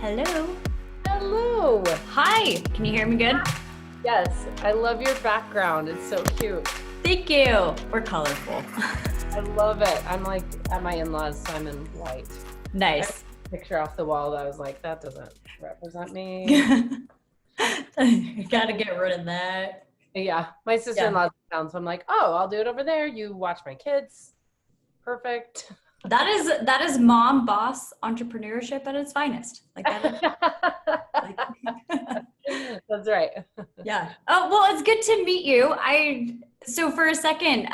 Hello. Hello. Hi. Can you hear me good? Yes, I love your background. It's so cute. Thank you. We're colorful. I love it. I'm like at my in-laws, so I'm in white. I have Nice. a picture off the wall that I was like, that doesn't represent me. You gotta get rid of that. Yeah, my sister-in-law's in town, so I'm like, oh, I'll do it over there. You watch my kids. Perfect. That is mom boss entrepreneurship at its finest. Like that. That's right. Yeah. Oh, well, it's good to meet you. So for a second,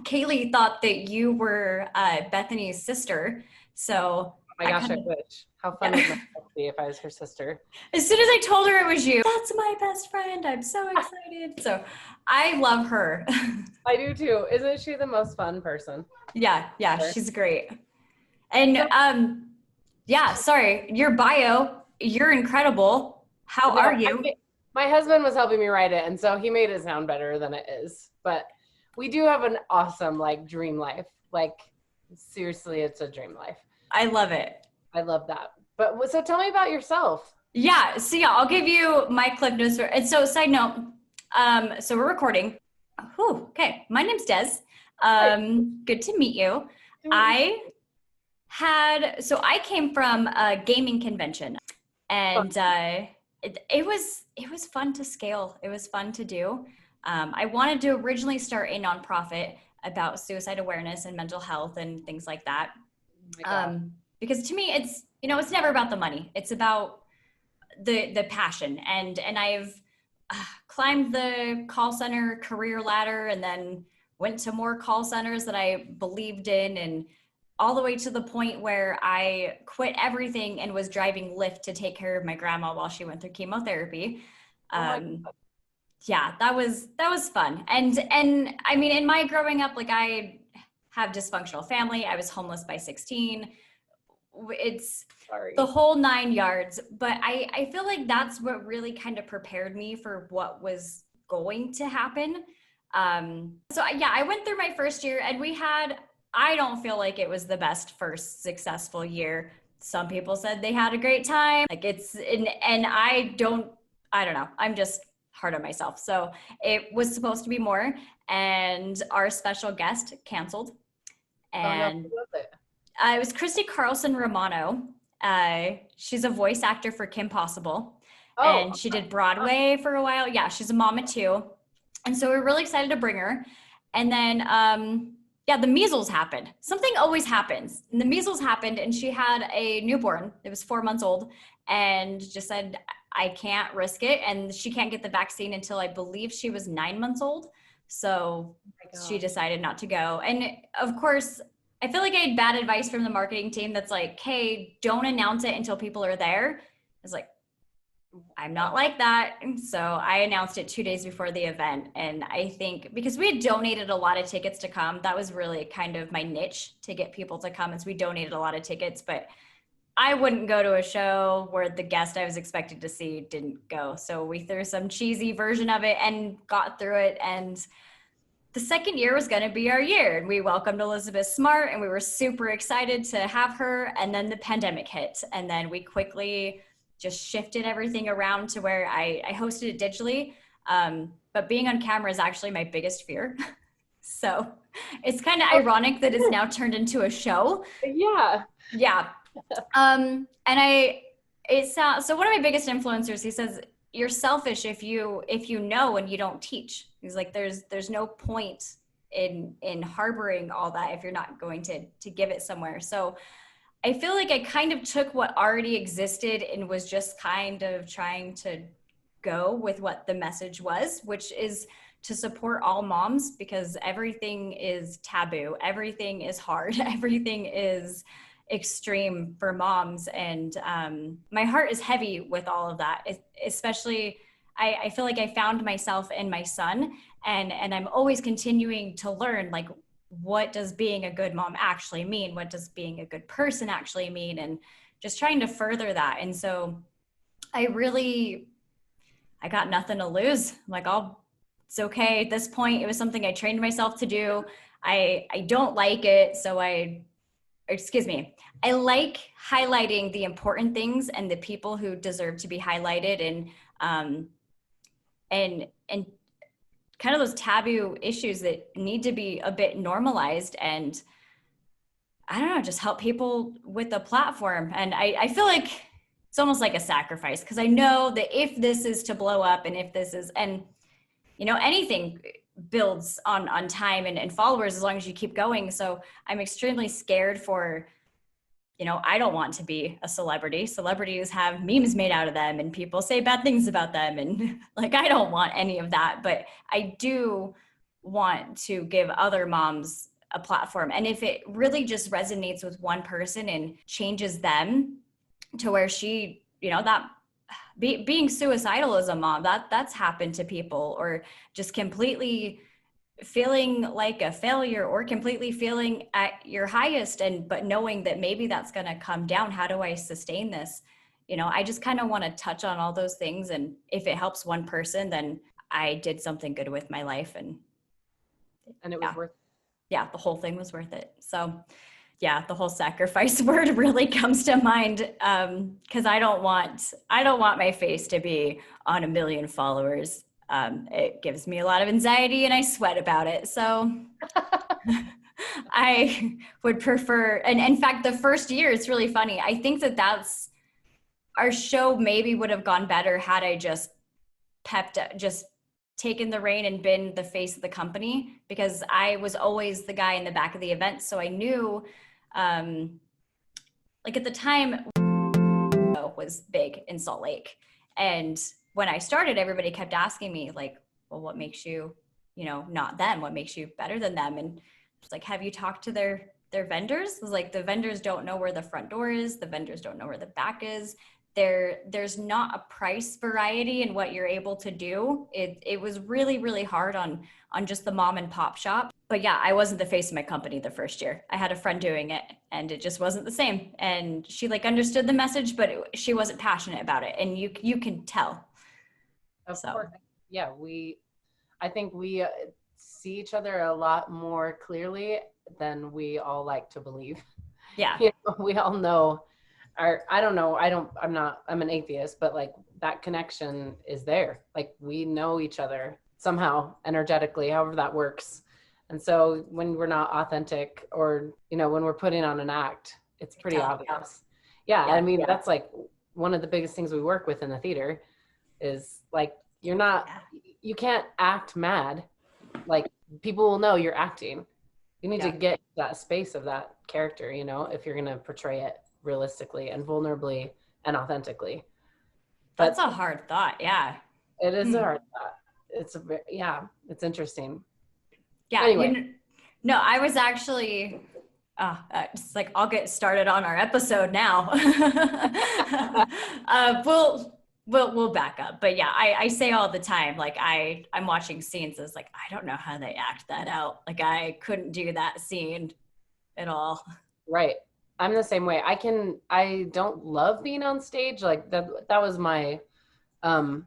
Kaylee thought that you were Bethany's sister. So Oh my gosh, I wish. How fun would my life be if I was her sister? as soon as I told her it was you, that's my best friend. I'm so excited. So I love her. I do too. Isn't she the most fun person? Yeah, she's great. And yeah, sorry, your bio, you're incredible. How are you? My husband was helping me write it, and so he made it sound better than it is. But we do have an awesome dream life. Like seriously, it's a dream life. I love it. I love that. But so tell me about yourself. Yeah, so yeah, I'll give you my clip notes. And so side note, so we're recording. Whew, okay, my name's Des. Good to meet you. I came from a gaming convention, and it was fun to scale. It was fun to do. I wanted to originally start a nonprofit about suicide awareness and mental health and things like that. Because to me, it's never about the money. It's about the passion. And I've climbed the call center career ladder and then went to more call centers that I believed in, and all the way to the point where I quit everything and was driving Lyft to take care of my grandma while she went through chemotherapy. Yeah, that was fun. And I mean, in my growing up, I have dysfunctional family. I was homeless by 16. It's the whole 9 yards. But I feel like that's what really kind of prepared me for what was going to happen. I went through my first year, and I don't feel like it was the best first successful year. Some people said they had a great time. And I don't know. I'm just hard on myself. So it was supposed to be more, and our special guest canceled. And it was Christy Carlson Romano. She's a voice actor for Kim Possible. And she did Broadway for a while. Yeah, she's a mama too. And so we're really excited to bring her. And then, the measles happened. Something always happens. And the measles happened, and she had a newborn. It was 4 months old, and just said, I can't risk it. And she can't get the vaccine until I believe she was 9 months old. So she decided not to go. And of course, I feel like I had bad advice from the marketing team that's like, hey, don't announce it until people are there. I was like, I'm not like that. And so I announced it 2 days before the event. And I think because we had donated a lot of tickets to come, that was really kind of my niche to get people to come, as we donated a lot of tickets. But I wouldn't go to a show where the guest I was expected to see didn't go. So we threw some cheesy version of it and got through it. And the second year was going to be our year. And we welcomed Elizabeth Smart, and we were super excited to have her. And then the pandemic hit. And then we quickly just shifted everything around to where I hosted it digitally. But being on camera is actually my biggest fear. So it's kind of ironic that it's now turned into a show. Yeah. Yeah. So one of my biggest influencers, he says, you're selfish if you know and you don't teach. He's like, there's no point in harboring all that if you're not going to give it somewhere. So I feel like I kind of took what already existed and was just kind of trying to go with what the message was, which is to support all moms, because everything is taboo. Everything is hard. Everything is extreme for moms. And my heart is heavy with all of that, especially I feel like I found myself in my son, and I'm always continuing to learn, what does being a good mom actually mean? What does being a good person actually mean? And just trying to further that. And so I got nothing to lose. It's okay at this point. It was something I trained myself to do. I don't like it. So I excuse me, I like highlighting the important things and the people who deserve to be highlighted, and kind of those taboo issues that need to be a bit normalized, and I don't know, just help people with a platform. And I feel like it's almost like a sacrifice, because I know that if this is to blow up, and if this is, and you know, anything builds on time and followers as long as you keep going. So I'm extremely scared for, you know, I don't want to be a celebrity. Celebrities have memes made out of them and people say bad things about them. And like, I don't want any of that, but I do want to give other moms a platform. And if it really just resonates with one person and changes them to where she, you know, that being suicidal as a mom, that's happened to people, or just completely feeling like a failure, or completely feeling at your highest, and but knowing that maybe that's going to come down. How do I sustain this? You know, I just kind of want to touch on all those things, and if it helps one person, then I did something good with my life. And it was worth it. Yeah, the whole thing was worth it. So yeah, the whole sacrifice word really comes to mind, because I don't want my face to be on 1 million followers. It gives me a lot of anxiety and I sweat about it. So I would prefer, and in fact, the first year, it's really funny. I think that's our show maybe would have gone better had I just taken the reign and been the face of the company, because I was always the guy in the back of the event. So I knew, like at the time, was big in Salt Lake. And when I started, everybody kept asking me like, well, what makes you, you know, not them? What makes you better than them? And it's like, have you talked to their vendors? It's like, the vendors don't know where the front door is. The vendors don't know where the back is. There's not a price variety in what you're able to do. It was really, really hard on just the mom and pop shop. But yeah, I wasn't the face of my company the first year. I had a friend doing it and it just wasn't the same. And she like understood the message, but she wasn't passionate about it. And you can tell. Of course. Yeah, I think we see each other a lot more clearly than we all like to believe. Yeah. You know, we all know I'm an atheist, but like that connection is there. Like we know each other somehow energetically, however that works. And so when we're not authentic, or, you know, when we're putting on an act, it's pretty obvious. Yeah. I mean, that's like one of the biggest things we work with in the theater is like, you can't act mad. Like people will know you're acting. You need to get that space of that character, you know, if you're going to portray it realistically and vulnerably and authentically. But that's a hard thought. Yeah. It is a hard thought. It's interesting. Yeah. Anyway. No, I was actually, it's like, I'll get started on our episode now. We'll back up. But yeah, I say all the time, like I'm watching scenes. It's like, I don't know how they act that out. Like I couldn't do that scene at all. Right. I'm the same way. I don't love being on stage. Like that was my that'd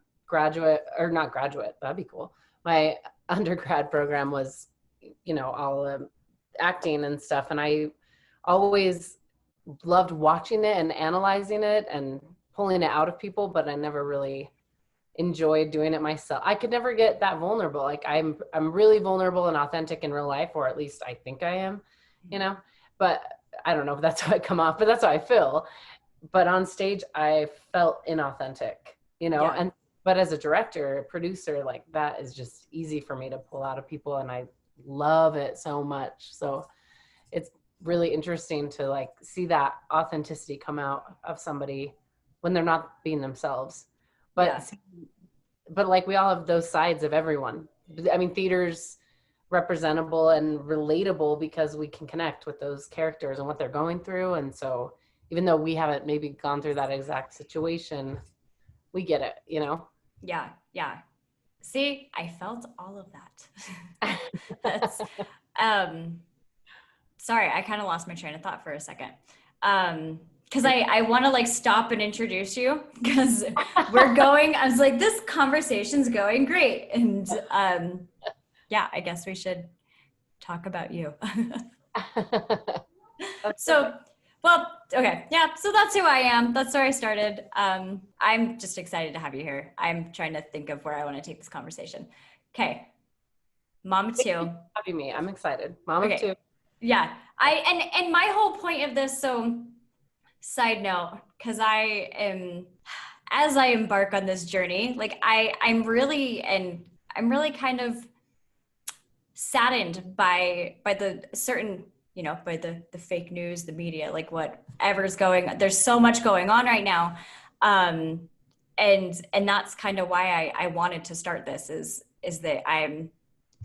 be cool. My undergrad program was, you know, all acting and stuff. And I always loved watching it and analyzing it and pulling it out of people, but I never really enjoyed doing it myself. I could never get that vulnerable. Like I'm really vulnerable and authentic in real life, or at least I think I am, you know, but I don't know if that's how I come off, but that's how I feel. But on stage, I felt inauthentic, you know, but as a director, producer, like that is just easy for me to pull out of people. And I love it so much. So it's really interesting to like see that authenticity come out of somebody when they're not being themselves. But like we all have those sides of everyone. I mean, theater's representable and relatable because we can connect with those characters and what they're going through. And so even though we haven't maybe gone through that exact situation, we get it, you know? Yeah. Yeah. See, I felt all of that. That's, sorry, I kind of lost my train of thought for a second. Because I want to like stop and introduce you because I was like, this conversation's going great. And yeah, I guess we should talk about you. So, well, okay. Yeah. So that's who I am. That's where I started. I'm just excited to have you here. I'm trying to think of where I want to take this conversation. Okay. Mom of Thank you two. for having me. I'm excited. Mom of two. Okay. Yeah. And my whole point of this, so side note, because I am, as I embark on this journey, like I'm really kind of saddened by the certain, by the fake news, the media, like whatever's there's so much going on right now. And that's kind of why I wanted to start this is that I'm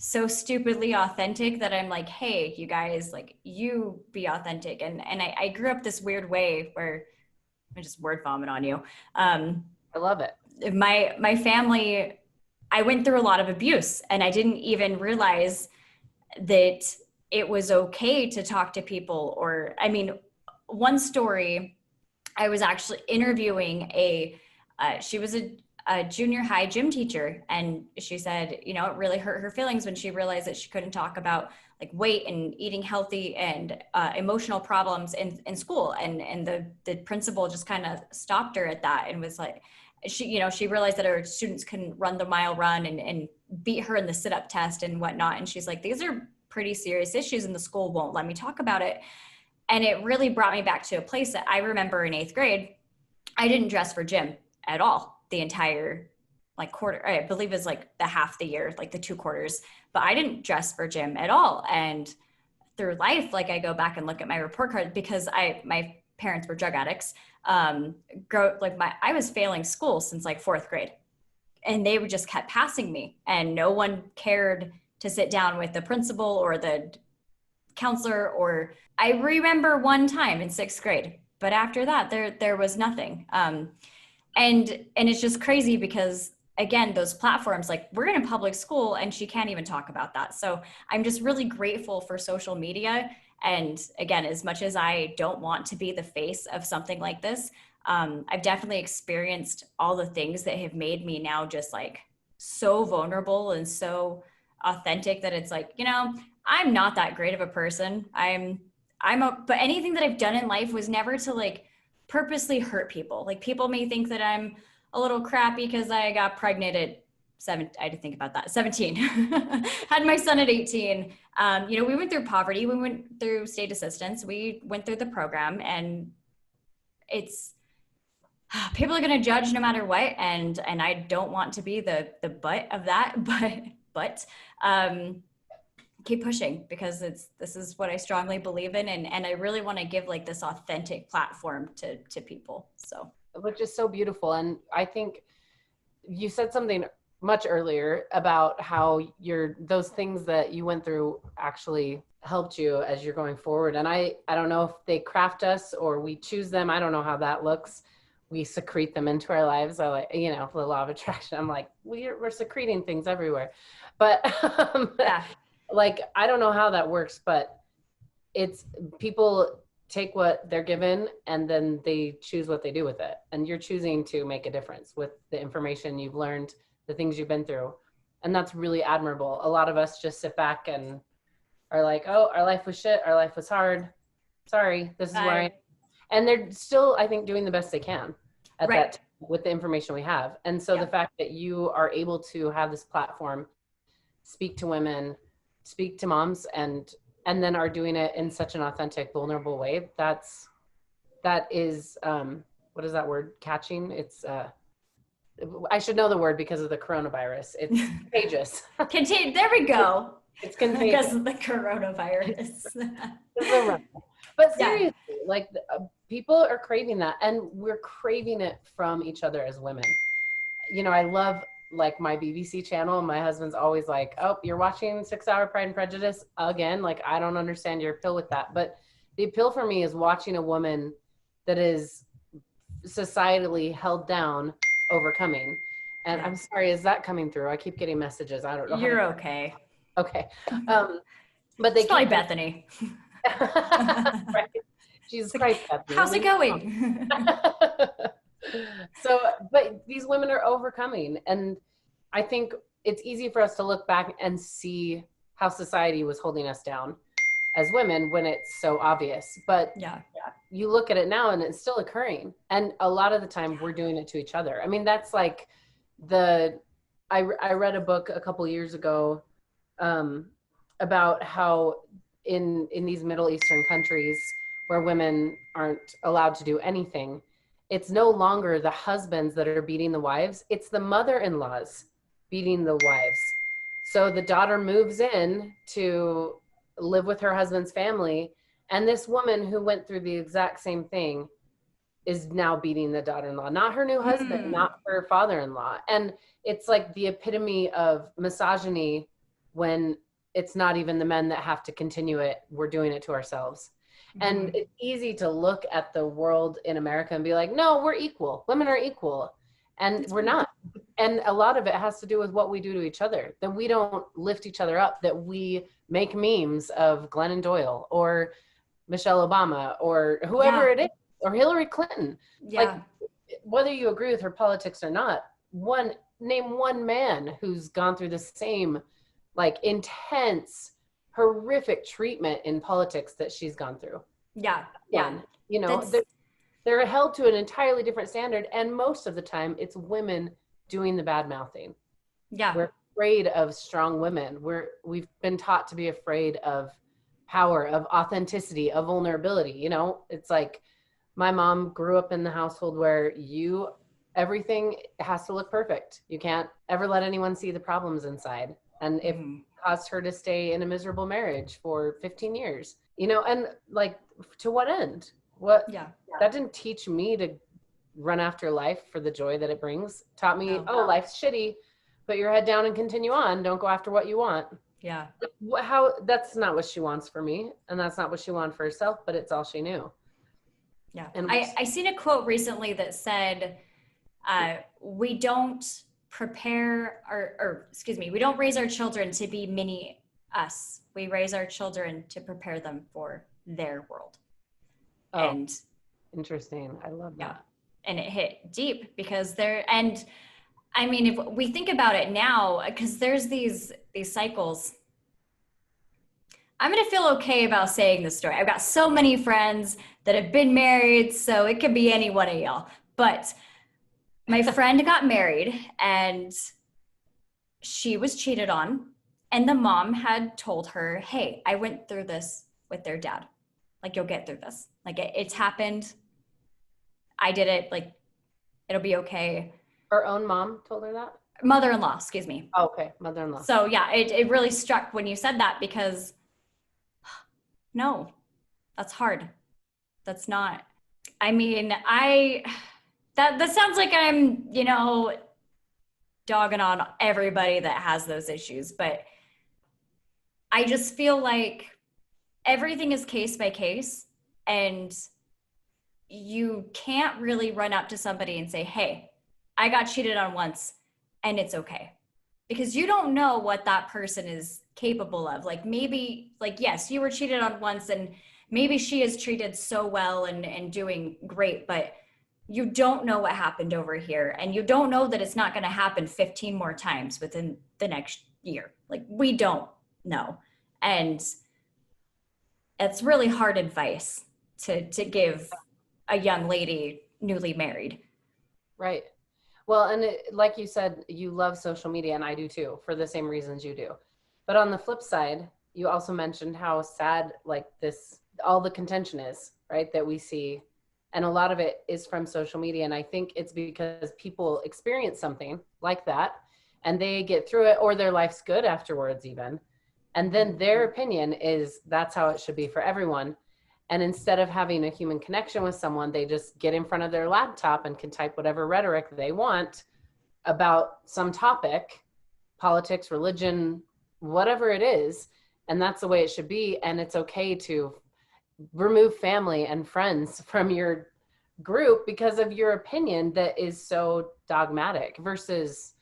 so stupidly authentic that I'm like, hey, you guys, like, you be authentic. And I grew up this weird way where I just word vomit on you. I love it. My family, I went through a lot of abuse, and I didn't even realize that it was okay to talk to people. Or, I mean, one story, I was actually interviewing she was a junior high gym teacher, and she said, it really hurt her feelings when she realized that she couldn't talk about like weight and eating healthy and emotional problems in school. And the principal just kind of stopped her at that and was like, she realized that her students couldn't run the mile run and beat her in the sit-up test and whatnot. And she's like, these are pretty serious issues, and the school won't let me talk about it. And it really brought me back to a place that I remember in 8th grade. I didn't dress for gym at all the entire like quarter. I believe it was like the half the year, like the 2 quarters, but I didn't dress for gym at all. And through life, like, I go back and look at my report card because my parents were drug addicts. I was failing school since like 4th grade, and they just kept passing me, and no one cared to sit down with the principal or the counselor. Or I remember one time in 6th grade, but after that, there was nothing. And it's just crazy because, again, those platforms, like, we're in a public school and she can't even talk about that. So I'm just really grateful for social media. And again, as much as I don't want to be the face of something like this, I've definitely experienced all the things that have made me now just like so vulnerable and so authentic that it's like, I'm not that great of a person. But anything that I've done in life was never to like purposely hurt people. Like, people may think that I'm a little crappy because I got pregnant at 7. I had to think about that. 17. Had my son at 18. We went through poverty. We went through state assistance. We went through the program, and it's, people are going to judge no matter what. And I don't want to be the butt of that, but keep pushing, because this is what I strongly believe in. And I really want to give like this authentic platform to people. So, which is so beautiful. And I think you said something much earlier about how those things that you went through actually helped you as you're going forward. And I don't know if they craft us or we choose them. I don't know how that looks. We secrete them into our lives. I like, the law of attraction. I'm like, we're secreting things everywhere. But yeah. Like, I don't know how that works, but it's people take what they're given and then they choose what they do with it. And you're choosing to make a difference with the information you've learned, the things you've been through. And that's really admirable. A lot of us just sit back and are like, oh, our life was shit. Our life was hard. Sorry, this is where I am. And they're still, I think, doing the best they can at that time with the information we have. And so the fact that you are able to have this platform, speak to women, speak to moms, and then are doing it in such an authentic, vulnerable way. That is, what is that word? Catching? It's, I should know the word because of the coronavirus. It's contagious. There we go. It's contagious. Because of the coronavirus. But seriously, like, people are craving that, and we're craving it from each other as women. I love, like, my BBC channel. My husband's always like, oh, you're watching 6 Hour Pride and Prejudice again. Like, I don't understand your appeal with that. But the appeal for me is watching a woman that is societally held down overcoming. And I'm sorry, is that coming through? I keep getting messages. I don't know. You're okay. Okay. But they it's probably Bethany. Right. Jesus Christ, Bethany. How's it going? So, but these women are overcoming. And I think it's easy for us to look back and see how society was holding us down. as women when it's so obvious. But Yeah. you look at it now and it's still occurring. And a lot of the time we're doing it to each other. I mean, that's like I read a book a couple years ago about how in these Middle Eastern countries where women aren't allowed to do anything, it's no longer the husbands that are beating the wives, it's the mother-in-laws beating the wives. So the daughter moves in to live with her husband's family, and this woman who went through the exact same thing is now beating the daughter-in-law, not her new husband, not her father-in-law. And it's like the epitome of misogyny when it's not even the men that have to continue it. We're doing it to ourselves. And it's easy to look at the world in America and be like, no, we're equal. Women are equal. And we're not. And a lot of it has to do with what we do to each other, that we don't lift each other up, that we make memes of Glennon Doyle or Michelle Obama or whoever it is, or Hillary Clinton. Yeah. Like, whether you agree with her politics or not, name one man who's gone through the same like intense, horrific treatment in politics that she's gone through. Yeah. You know, they're held to an entirely different standard, and most of the time it's women doing the bad mouthing. Yeah. We're afraid of strong women. We've been taught to be afraid of power, of authenticity, of vulnerability. You know, it's like my mom grew up in the household where everything has to look perfect. You can't ever let anyone see the problems inside. And if it caused her to stay in a miserable marriage for 15 years, you know, and like, to what end? That didn't teach me to run after life for the joy that it brings. Taught me, life's shitty, put your head down and continue on. Don't go after what you want. Yeah. That's not what she wants for me. And that's not what she wanted for herself, but it's all she knew. Yeah. And I seen a quote recently that said, we don't we don't raise our children to be mini us. We raise our children to prepare them for their world. And interesting. I love that. And it hit deep because and I mean, if we think about it now, because there's these cycles. I'm going to feel okay about saying this story. I've got so many friends that have been married, so it could be any one of y'all. But my friend got married and she was cheated on. And the mom had told her, hey, I went through this with their dad. Like, you'll get through this. Like, it's happened. I did it. Like, it'll be okay. Her own mom told her that? Mother-in-law, excuse me. Oh, okay, mother-in-law. So yeah, it really struck when you said that, because no, that's hard. That's not, I mean, that sounds like I'm, you know, dogging on everybody that has those issues, but I just feel like everything is case by case, and you can't really run up to somebody and say, hey, I got cheated on once and it's okay. Because you don't know what that person is capable of. Like, maybe, like, yes, you were cheated on once and maybe she is treated so well and doing great, but you don't know what happened over here. And you don't know that it's not going to happen 15 more times within the next year. Like, we don't know. And it's really hard advice to give a young lady newly married. Right. Well, and like you said, you love social media, and I do too, for the same reasons you do. But on the flip side, you also mentioned how sad, like, all the contention is, right, that we see. And a lot of it is from social media. And I think it's because people experience something like that and they get through it, or their life's good afterwards even. And then their opinion is that's how it should be for everyone. And instead of having a human connection with someone, they just get in front of their laptop and can type whatever rhetoric they want about some topic, politics, religion, whatever it is. And that's the way it should be. And it's okay to remove family and friends from your group because of your opinion that is so dogmatic, versus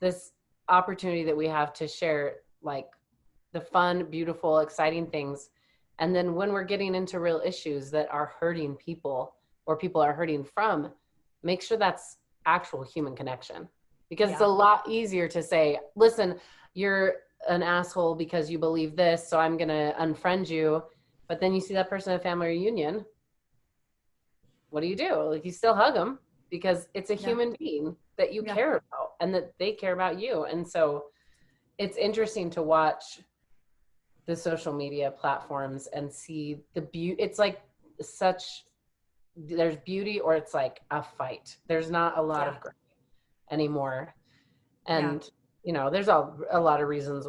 this opportunity that we have to share, like, the fun, beautiful, exciting things. And then when we're getting into real issues that are hurting people, or people are hurting from, make sure that's actual human connection. Because it's a lot easier to say, listen, you're an asshole because you believe this, so I'm going to unfriend you. But then you see that person at a family reunion. What do? Like, you still hug them because it's a human being that you care about and that they care about you. And so it's interesting to watch the social media platforms and see the beauty. It's like there's beauty or it's like a fight. There's not a lot of gray anymore. And, there's a lot of reasons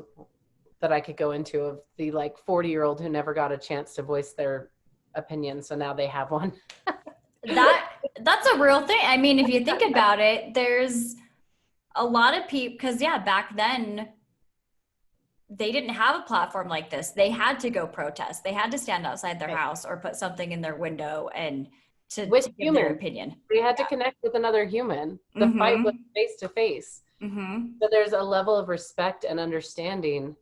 that I could go into of the like 40-year-old who never got a chance to voice their opinion. So now they have one. That's a real thing. I mean, if you think about it, there's a lot of people, because back then they didn't have a platform like this. They had to go protest. They had to stand outside their house or put something in their window and to give their opinion. They had to connect with another human. The fight was face to face. So there's a level of respect and understanding,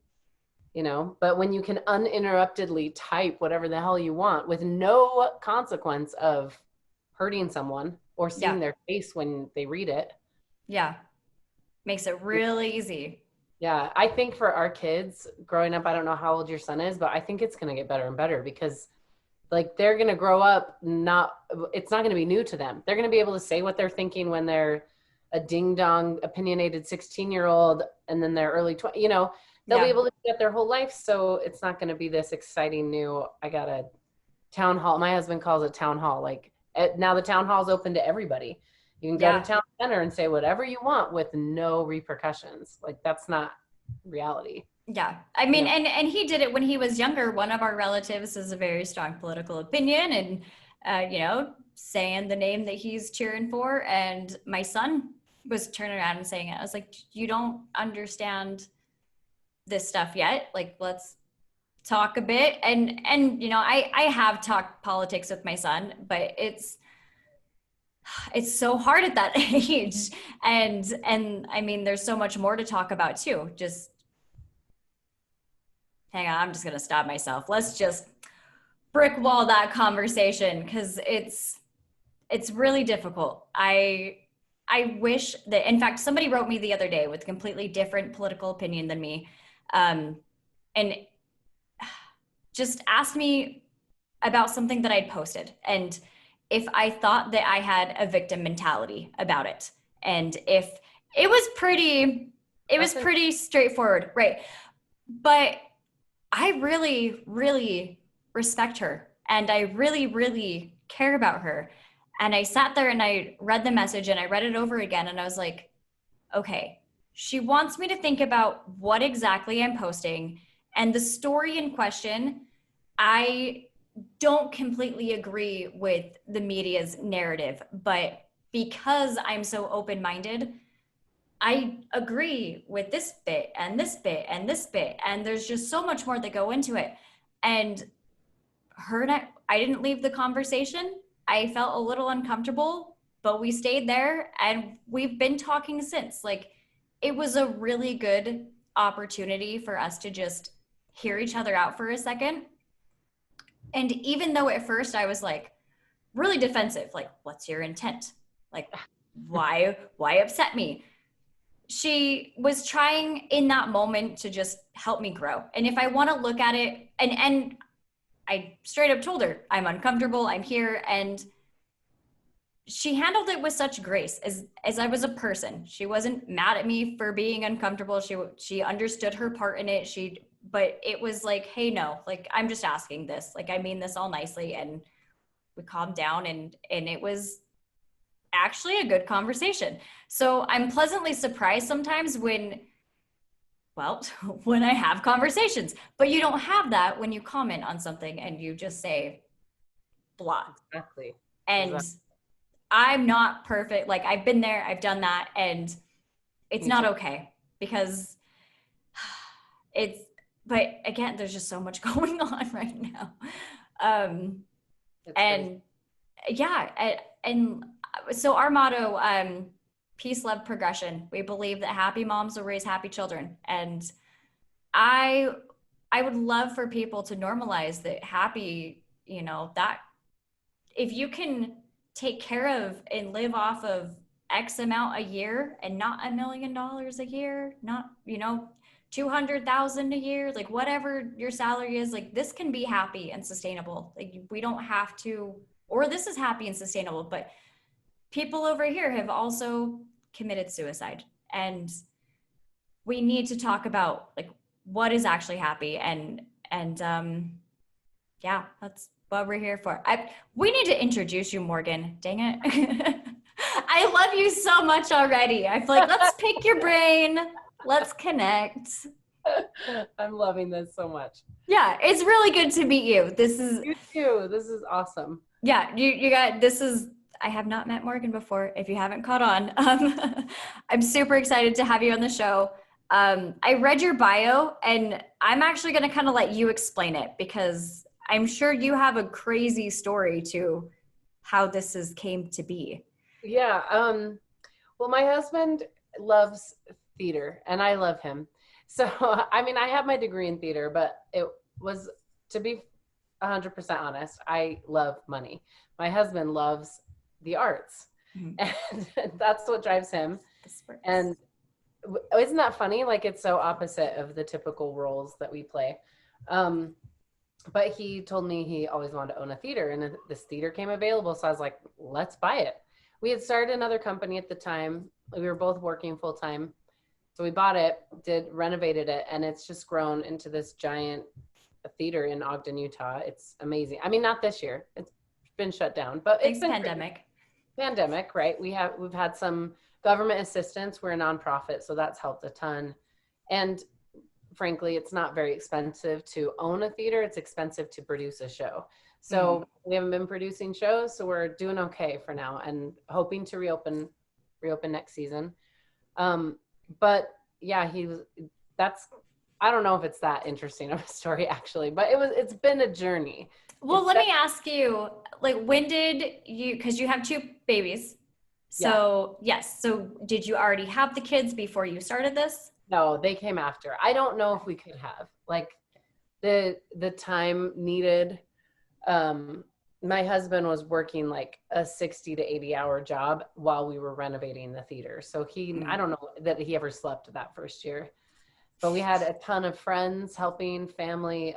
but when you can uninterruptedly type whatever the hell you want with no consequence of hurting someone or seeing their face when they read it. Makes it really easy. Yeah, I think for our kids growing up, I don't know how old your son is, but I think it's going to get better and better because like they're going to grow up, it's not going to be new to them. They're going to be able to say what they're thinking when they're a ding dong opinionated 16-year-old and then their early 20, they'll be able to get their whole life. So it's not going to be this exciting new, I got a town hall. My husband calls it town hall. Like now the town hall is open to everybody. You can go to town center and say whatever you want with no repercussions. Like that's not reality. Yeah. I mean, and he did it when he was younger. One of our relatives has a very strong political opinion and, saying the name that he's cheering for. And my son was turning around and saying it. I was like, you don't understand this stuff yet. Like, let's talk a bit. And I have talked politics with my son, but it's so hard at that age. And I mean, there's so much more to talk about too. Just hang on, I'm just going to stop myself. Let's just brick wall that conversation because it's really difficult. I wish that, in fact, somebody wrote me the other day with a completely different political opinion than me. And just asked me about something that I'd posted. And if I thought that I had a victim mentality about it. And if it was pretty straightforward. Right. But I really, really respect her. And I really, really care about her. And I sat there and I read the message and I read it over again. And I was like, okay, she wants me to think about what exactly I'm posting. And the story in question, I don't completely agree with the media's narrative. But because I'm so open-minded, I agree with this bit and this bit and this bit. And there's just so much more that go into it. And her and I didn't leave the conversation. I felt a little uncomfortable, but we stayed there and we've been talking since. Like, it was a really good opportunity for us to just hear each other out for a second. And even though at first I was like really defensive, like, what's your intent? Like, why upset me? She was trying in that moment to just help me grow. And if I want to look at it, and I straight up told her, I'm uncomfortable, I'm here. And she handled it with such grace as I was a person. She wasn't mad at me for being uncomfortable. She understood her part in it. But it was like, hey, no, like, I'm just asking this. Like, I mean this all nicely. And we calmed down and it was actually a good conversation. So I'm pleasantly surprised sometimes when I have conversations, but you don't have that when you comment on something and you just say blah. Exactly. And I'm not perfect. Like, I've been there, I've done that, and it's not okay because but again, there's just so much going on right now. And so our motto, peace, love, progression. We believe that happy moms will raise happy children. And I would love for people to normalize that happy, that if you can take care of and live off of X amount a year and not $1 million a year, not, 200,000 a year, like whatever your salary is, like this can be happy and sustainable. Like we don't have to, or this is happy and sustainable, but people over here have also committed suicide, and we need to talk about like what is actually happy, and yeah, that's what we're here for. We need to introduce you, Morgan. Dang it. I love you so much already. I feel like let's pick your brain. Let's connect. I'm loving this so much. Yeah, it's really good to meet you. This is You too. This is awesome. yeah, you got this is I have not met Morgan before, if you haven't caught on. I'm super excited to have you on the show. I read your bio, and I'm actually going to kind of let you explain it, because I'm sure you have a crazy story to how this came to be. Yeah. Well, my husband loves theater and I love him. So, I mean, I have my degree in theater, but it was, to be 100% honest, I love money. My husband loves the arts, and that's what drives him. And isn't that funny? Like, it's so opposite of the typical roles that we play. But he told me he always wanted to own a theater, and this theater came available. So I was like, let's buy it. We had started another company at the time. We were both working full time. So we bought it, renovated it, and it's just grown into this giant theater in Ogden, Utah. It's amazing. I mean, not this year. It's been shut down, but it's been pandemic. Pandemic, right? We've had some government assistance. We're a nonprofit, so that's helped a ton. And frankly, it's not very expensive to own a theater. It's expensive to produce a show. So we haven't been producing shows, so we're doing okay for now, and hoping to reopen next season. But yeah, I don't know if it's that interesting of a story actually, but it's been a journey. Well, let me ask you, like, when did you, because you have two babies. So yes. So did you already have the kids before you started this? No, they came after. I don't know if we could have, like, the time needed. My husband was working like a 60 to 80 hour job while we were renovating the theater. So I don't know that he ever slept that first year, but we had a ton of friends helping, family.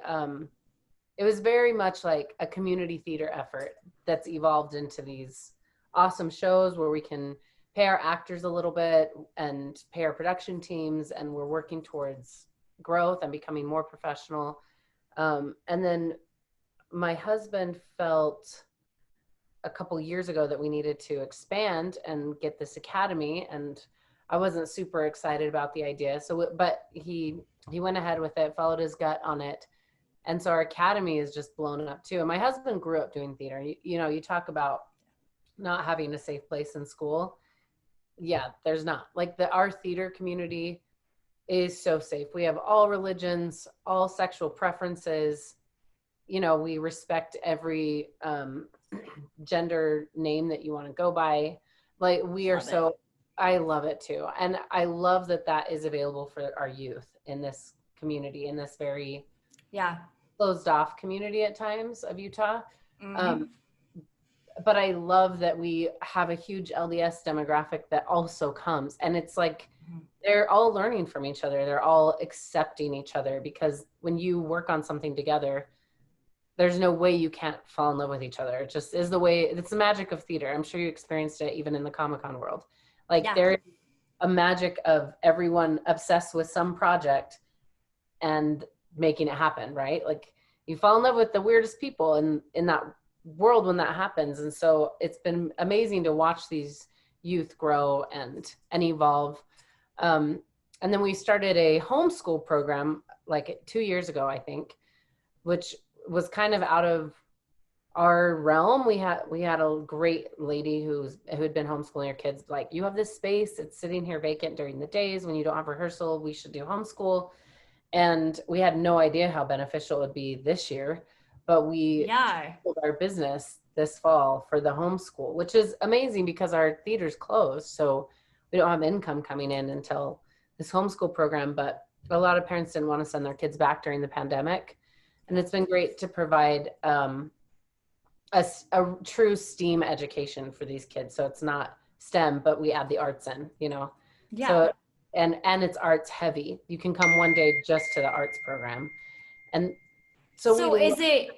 It was very much like a community theater effort that's evolved into these awesome shows where we can pay our actors a little bit and pay our production teams, and we're working towards growth and becoming more professional. And then my husband felt a couple years ago that we needed to expand and get this academy, and I wasn't super excited about the idea. But he went ahead with it, followed his gut on it. And so our academy is just blown up too. And my husband grew up doing theater. You talk about not having a safe place in school. Yeah, there's not. Like, our theater community is so safe. We have all religions, all sexual preferences. We respect every gender name that you want to go by. Like, we are so, I love it too. And I love that is available for our youth in this community, in this very closed off community at times of Utah. But I love that we have a huge LDS demographic that also comes, and it's like they're all learning from each other. They're all accepting each other, because when you work on something together, there's no way you can't fall in love with each other. It just is the way. It's the magic of theater. I'm sure you experienced it even in the Comic-Con world. Like, there's a magic of everyone obsessed with some project and making it happen, right? Like, you fall in love with the weirdest people in that world when that happens. And so it's been amazing to watch these youth grow and evolve. And then we started a homeschool program like 2 years ago, I think, which was kind of out of our realm. We had a great lady who had been homeschooling her kids. Like, you have this space, it's sitting here vacant during the days when you don't have rehearsal, we should do homeschool. And we had no idea how beneficial it would be this year, but we sold our business this fall for the homeschool, which is amazing because our theater's closed. So we don't have income coming in until this homeschool program, but a lot of parents didn't want to send their kids back during the pandemic. And it's been great to provide a true STEAM education for these kids. So it's not STEM, but we add the arts in, Yeah. So and it's arts heavy. You can come one day just to the arts program. And so So is it,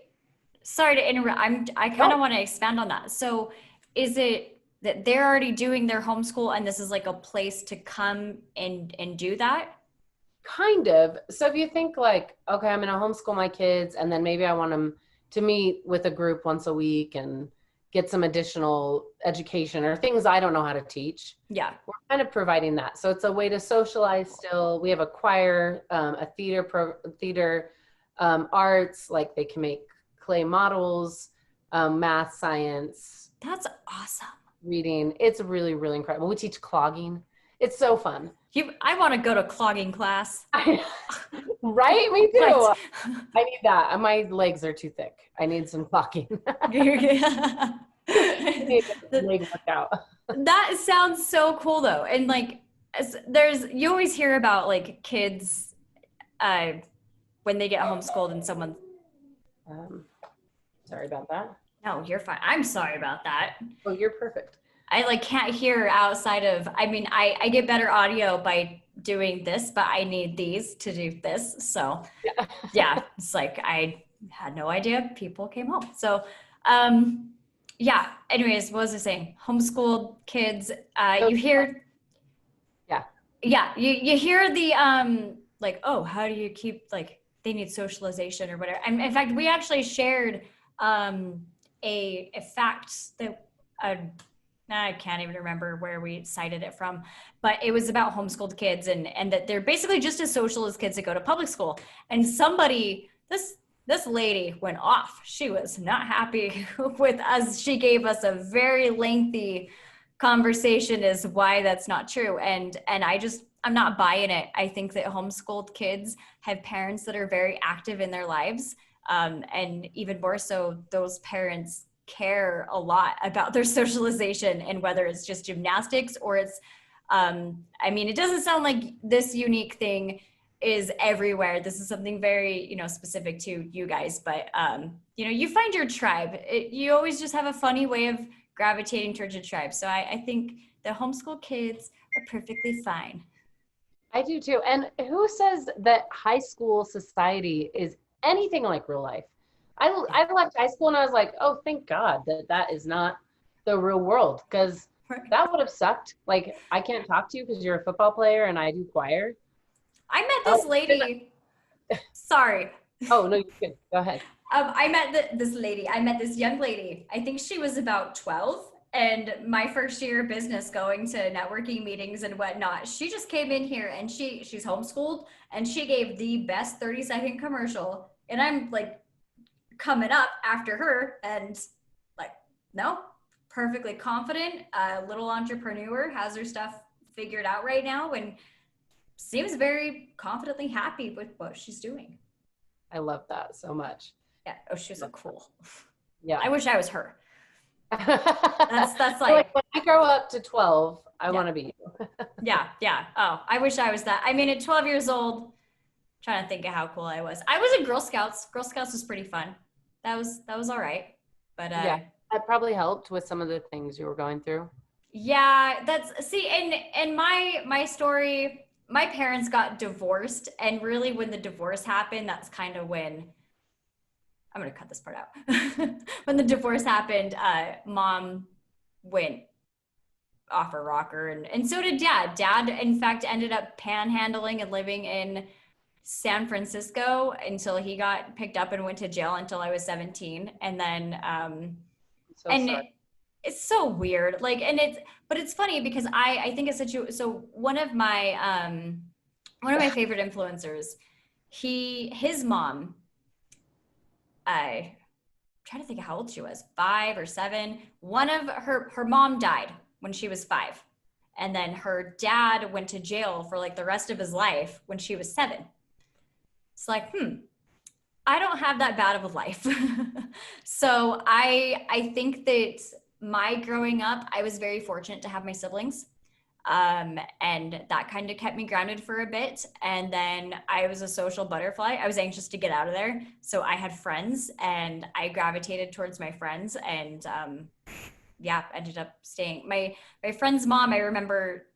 sorry to interrupt, I kind of want to expand on that. So is it that they're already doing their homeschool and this is like a place to come and do that? kind of. So if you think like, okay, I'm going to homeschool my kids and then maybe I want them to meet with a group once a week and get some additional education or things I don't know how to teach. Yeah. We're kind of providing that. So it's a way to socialize still. We have a choir, a theater, arts, like they can make clay models, math, science. That's awesome. Reading. It's really, really incredible. We teach clogging. It's so fun. I want to go to clogging class. Right? Me too. I need that. My legs are too thick. I need some clogging. I need a leg workout. That sounds so cool though. And like, you always hear about like kids when they get homeschooled and someone. Sorry about that. No, you're fine. I'm sorry about that. Oh, you're perfect. I like can't hear outside of, I mean, I get better audio by doing this, but I need these to do this. So yeah, it's like, I had no idea people came home. So, yeah, anyways, what was I saying? Homeschooled kids, you hear, you hear the, like, oh, how do you keep, like, they need socialization or whatever. And in fact, we actually shared, a fact that, I can't even remember where we cited it from, but it was about homeschooled kids and that they're basically just as social as kids that go to public school. And somebody, this lady went off. She was not happy with us. She gave us a very lengthy conversation as why that's not true. And I'm not buying it. I think that homeschooled kids have parents that are very active in their lives. And even more so, those parents care a lot about their socialization and whether it's just gymnastics or it's, I mean, it doesn't sound like this unique thing is everywhere. This is something very, specific to you guys, but, you find your tribe. You always just have a funny way of gravitating towards your tribe. So I think the homeschool kids are perfectly fine. I do too. And who says that high school society is anything like real life? I left high school and I was like, oh, thank God that is not the real world, because that would have sucked. Like, I can't talk to you because you're a football player and I do choir. I met this lady. Sorry. Oh, no, you can go ahead. I met this lady. I met this young lady. I think she was about 12. And my first year of business, going to networking meetings and whatnot, she just came in here and she's homeschooled and she gave the best 30-second commercial. And I'm like, coming up after her and like, no, perfectly confident, little entrepreneur, has her stuff figured out right now and seems very confidently happy with what she's doing. I love that so much. Yeah. Oh, she's so cool. Yeah. I wish I was her. That's like when I grow up to 12, I want to be you. Yeah. Oh, I wish I was that. I mean, at 12 years old, trying to think of how cool I was. I was in Girl Scouts. Girl Scouts was pretty fun. That was all right. But yeah, that probably helped with some of the things you were going through. Yeah, and my story, my parents got divorced, and really when the divorce happened, that's kind of when I'm going to cut this part out. When the divorce happened, mom went off her rocker and so did dad. Dad, in fact, ended up panhandling and living in San Francisco until he got picked up and went to jail until I was 17. And then, it's so weird. Like, but it's funny because I think it's so one of my favorite influencers, his mom, I try to think of how old she was, 5 or 7. One of her mom died when she was 5. And then her dad went to jail for like the rest of his life when she was 7. It's like, I don't have that bad of a life. So I think that my growing up, I was very fortunate to have my siblings. And that kind of kept me grounded for a bit. And then I was a social butterfly. I was anxious to get out of there. So I had friends and I gravitated towards my friends and, ended up staying. My friend's mom, I remember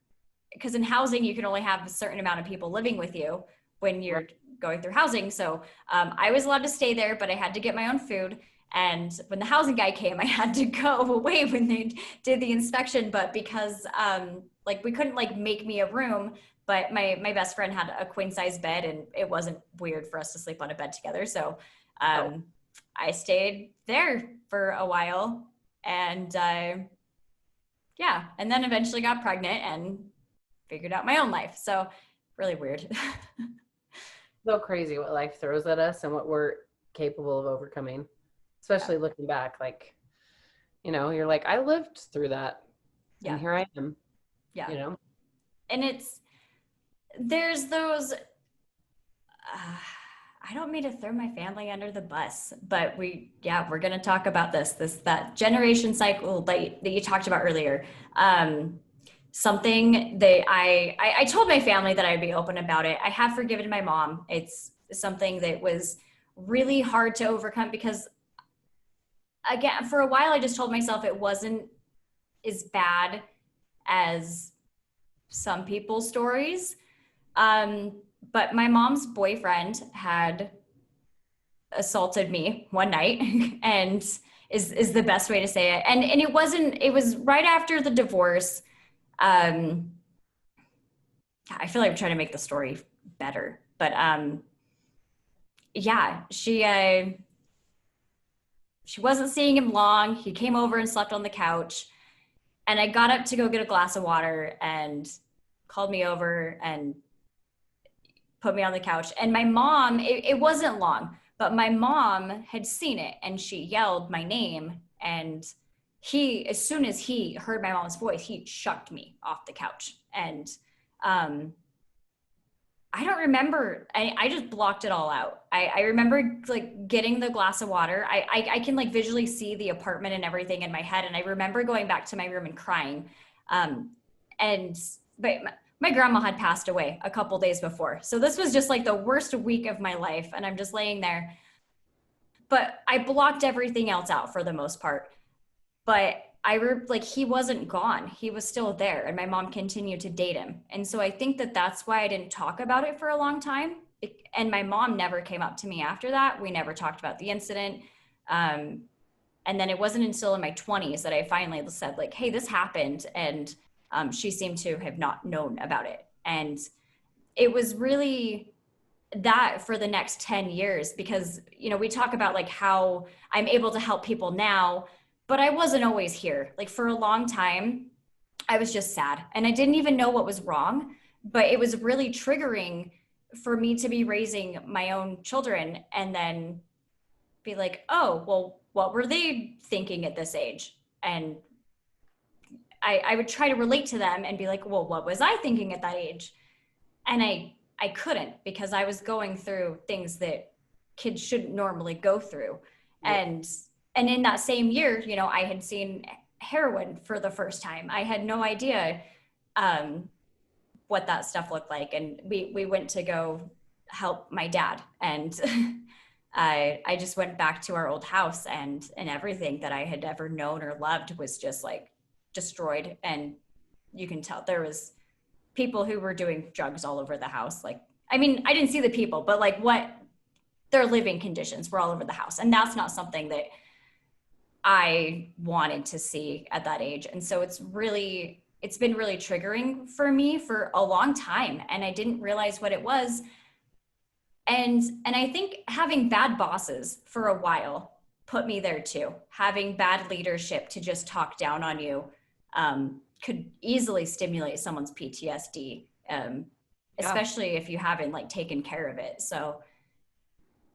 because in housing, you can only have a certain amount of people living with you when you're going through housing. So I was allowed to stay there, but I had to get my own food. And when the housing guy came, I had to go away when they did the inspection. But because like we couldn't like make me a room, but my best friend had a queen size bed and it wasn't weird for us to sleep on a bed together. So I stayed there for a while and yeah, and then eventually got pregnant and figured out my own life. So really weird. So crazy what life throws at us and what we're capable of overcoming, especially looking back. Like, you know, you're like, I lived through that and here I am. Yeah. You know? And there's those, I don't mean to throw my family under the bus, but we're going to talk about that generation cycle that you talked about earlier. Something that I told my family that I'd be open about it. I have forgiven my mom. It's something that was really hard to overcome because again, for a while, I just told myself it wasn't as bad as some people's stories. But my mom's boyfriend had assaulted me one night and is the best way to say it. And it was right after the divorce. I feel like I'm trying to make the story better, but yeah, she wasn't seeing him long. He came over and slept on the couch, and I got up to go get a glass of water and called me over and put me on the couch. And my mom, it wasn't long, but my mom had seen it and she yelled my name. And as soon as he heard my mom's voice, he shucked me off the couch. And I don't remember, I just blocked it all out. I remember like getting the glass of water. I can like visually see the apartment and everything in my head. And I remember going back to my room and crying. But my grandma had passed away a couple days before. So this was just like the worst week of my life. And I'm just laying there, but I blocked everything else out for the most part. But like he wasn't gone. He was still there and my mom continued to date him. And so I think that's why I didn't talk about it for a long time. And my mom never came up to me after that. We never talked about the incident. And then it wasn't until in my 20s that I finally said like, hey, this happened. And she seemed to have not known about it. And it was really that for the next 10 years, because, you know, we talk about like how I'm able to help people now, but I wasn't always here. Like for a long time, I was just sad and I didn't even know what was wrong, but it was really triggering for me to be raising my own children and then be like, oh, well, what were they thinking at this age? And I would try to relate to them and be like, well, what was I thinking at that age? And I couldn't because I was going through things that kids shouldn't normally go through. Yeah. And in that same year, you know, I had seen heroin for the first time. I had no idea what that stuff looked like. And we went to go help my dad. And I just went back to our old house and everything that I had ever known or loved was just like destroyed. And you can tell there was people who were doing drugs all over the house. Like, I mean, I didn't see the people, but like what their living conditions were all over the house. And that's not something that I wanted to see at that age. And so it's been really triggering for me for a long time. And I didn't realize what it was. And I think having bad bosses for a while put me there too. Having bad leadership to just talk down on you could easily stimulate someone's PTSD, especially if you haven't like taken care of it. So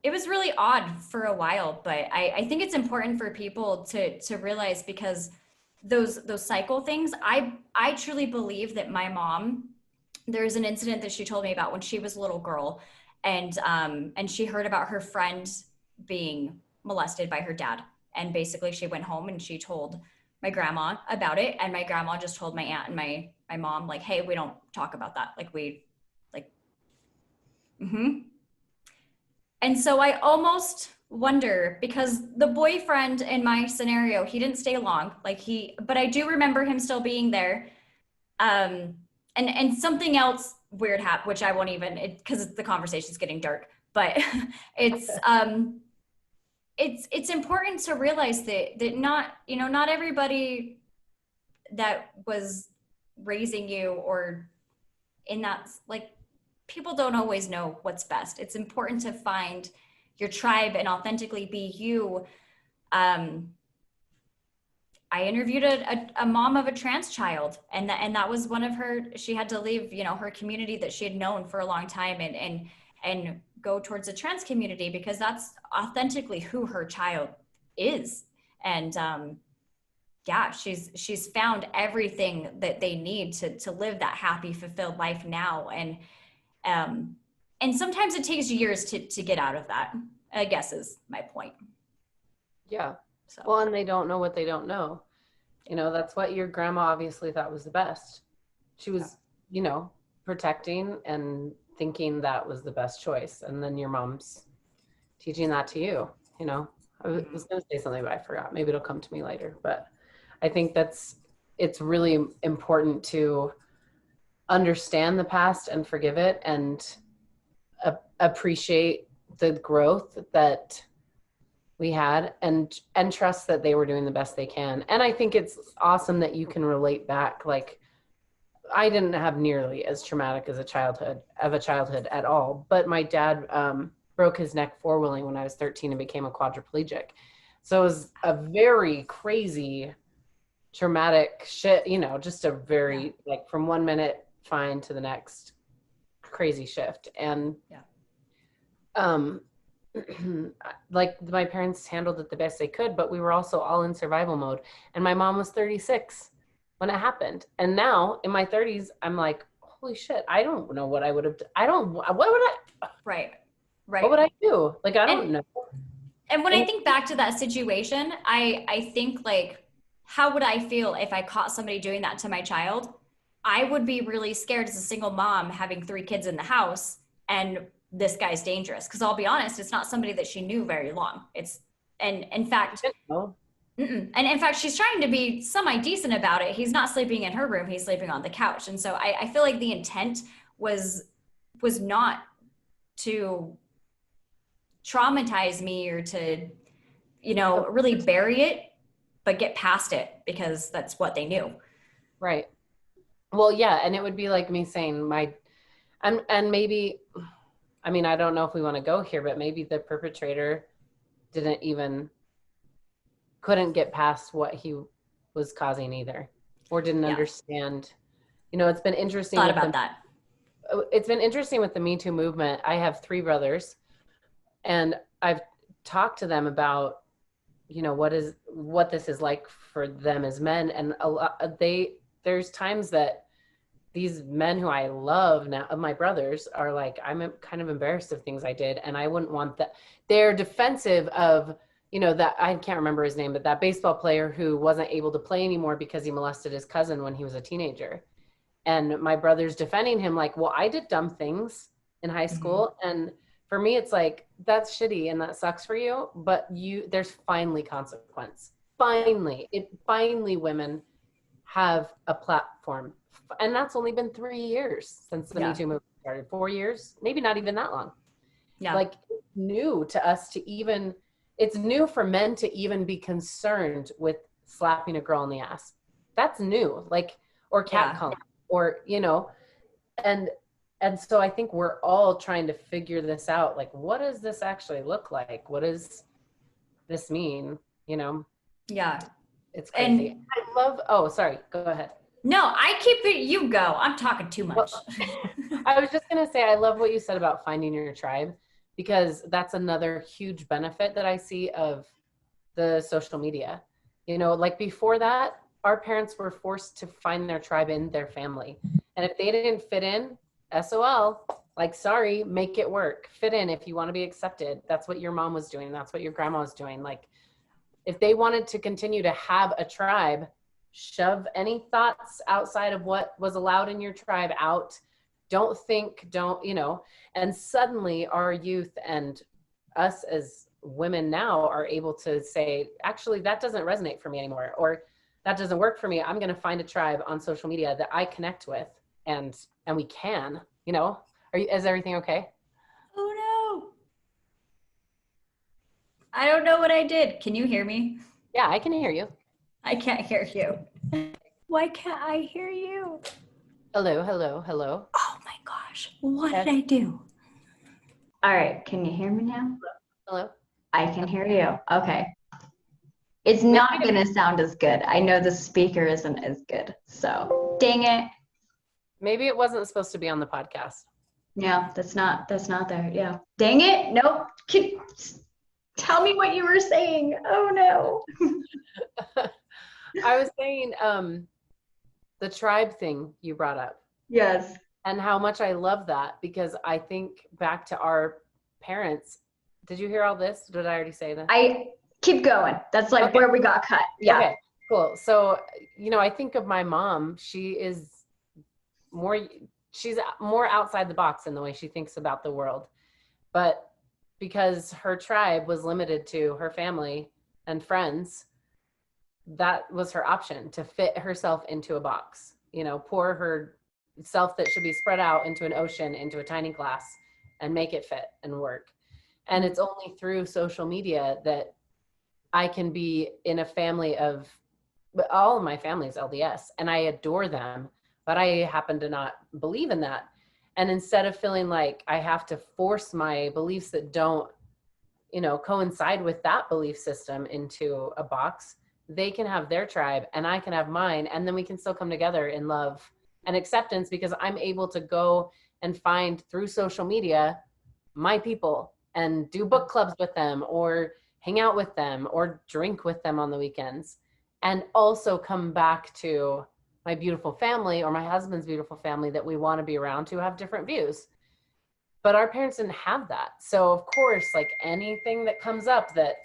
it was really odd for a while, but I think it's important for people to realize because those cycle things, I truly believe that my mom, there's an incident that she told me about when she was a little girl and she heard about her friend being molested by her dad. And basically she went home and she told my grandma about it. And my grandma just told my aunt and my mom, like, hey, we don't talk about that. And so I almost wonder because the boyfriend in my scenario, he didn't stay long, but I do remember him still being there. and something else weird happened, which I won't even, because the conversation's getting dark, but it's, it's important to realize that not, you know, not everybody that was raising you or in that, like, people don't always know what's best. It's important to find your tribe and authentically be you. I interviewed a mom of a trans child, and that was one of her. She had to leave, you know, her community that she had known for a long time, and go towards the trans community because that's authentically who her child is. And yeah, she's found everything that they need to live that happy, fulfilled life now. And sometimes it takes years to get out of that, I guess is my point. Yeah. So Well, and they don't know what they don't know. You know, that's what your grandma obviously thought was the best. She was, you know, protecting and thinking that was the best choice. And then your mom's teaching that to you, you know. I was going to say something, but I forgot. Maybe it'll come to me later. But I think it's really important to understand the past and forgive it and appreciate the growth that we had and trust that they were doing the best they can. And I think it's awesome that you can relate back. Like, I didn't have nearly as traumatic as a childhood at all, but my dad broke his neck four-wheeling when I was 13 and became a quadriplegic. So it was a very crazy traumatic shit, you know, just a very like from 1 minute fine to the next crazy shift. And like my parents handled it the best they could, but we were also all in survival mode. And my mom was 36 when it happened. And now in my 30s, I'm like, holy shit, I don't know what I would have done. What would I? Right. What would I do? Like, I don't know. And when I think back to that situation, I think like, how would I feel if I caught somebody doing that to my child? I would be really scared as a single mom having 3 kids in the house, and this guy's dangerous. Because I'll be honest, it's not somebody that she knew very long. And in fact, and in fact, she's trying to be semi-decent about it. He's not sleeping in her room. He's sleeping on the couch. And so I feel like the intent was not to traumatize me or to, you know, really bury it, but get past it because that's what they knew. Right. Well, yeah. And it would be like me saying and maybe, I mean, I don't know if we want to go here, but maybe the perpetrator couldn't get past what he was causing either, or didn't understand. You know, it's been interesting. Thought about that. It's been interesting with the Me Too movement. I have 3 brothers, and I've talked to them about, you know, what this is like for them as men. And there's times that these men who I love now, of my brothers, are like, I'm kind of embarrassed of things I did. And I wouldn't want that. They're defensive of, you know, that I can't remember his name, but that baseball player who wasn't able to play anymore because he molested his cousin when he was a teenager. And my brother's defending him like, well, I did dumb things in high school. And for me, it's like, that's shitty and that sucks for you, but there's finally consequence. Finally women have a platform. And that's only been 3 years since the Me Too movement started. 4 years, maybe not even that long. Yeah. Like, it's new to us to even, it's new for men to even be concerned with slapping a girl in the ass. That's new. Like, or catcalling, or, you know, and so I think we're all trying to figure this out. Like, what does this actually look like? What does this mean? You know? Yeah. It's crazy. And I love, oh, sorry, go ahead. No, I keep it, you go. I'm talking too much. Well, I was just going to say, I love what you said about finding your tribe, because that's another huge benefit that I see of the social media. You know, like before that, our parents were forced to find their tribe in their family. And if they didn't fit in, SOL, like, sorry, make it work. Fit in if you want to be accepted. That's what your mom was doing. That's what your grandma was doing. Like, if they wanted to continue to have a tribe, shove any thoughts outside of what was allowed in your tribe out. Don't, you know, and suddenly our youth and us as women now are able to say, actually, that doesn't resonate for me anymore, or that doesn't work for me. I'm going to find a tribe on social media that I connect with and we can, is everything okay? Oh no. I don't know what I did. Can you hear me? Yeah, I can hear you. I can't hear you. Why can't I hear you? Hello, hello, hello. Oh my gosh. What did I do? All right. Can you hear me now? Hello. I can hear you. Okay. It's Maybe not going to sound as good. I know the speaker isn't as good. So dang it. maybe it wasn't supposed to be on the podcast. Yeah, that's not there. Yeah. Dang it. Nope. Tell me what you were saying. Oh no. I was saying the tribe thing you brought up. Yes. And how much I love that, because I think back to our parents. Did you hear all this? Did I already say that? I keep going. That's like Okay. where we got cut. Yeah. Okay, cool. So, I think of my mom. She's more outside the box in the way she thinks about the world. But because her tribe was limited to her family and friends, that was her option, to fit herself into a box, pour herself that should be spread out into an ocean, into a tiny glass, and make it fit and work. And it's only through social media that I can be in a family of, but all of my family is LDS and I adore them, but I happen to not believe in that. And instead of feeling like I have to force my beliefs that don't, coincide with that belief system into a box, they can have their tribe and I can have mine. And then we can still come together in love and acceptance, because I'm able to go and find through social media my people and do book clubs with them, or hang out with them, or drink with them on the weekends, and also come back to my beautiful family or my husband's beautiful family that we want to be around, to have different views. But our parents didn't have that. So of course, like anything that comes up that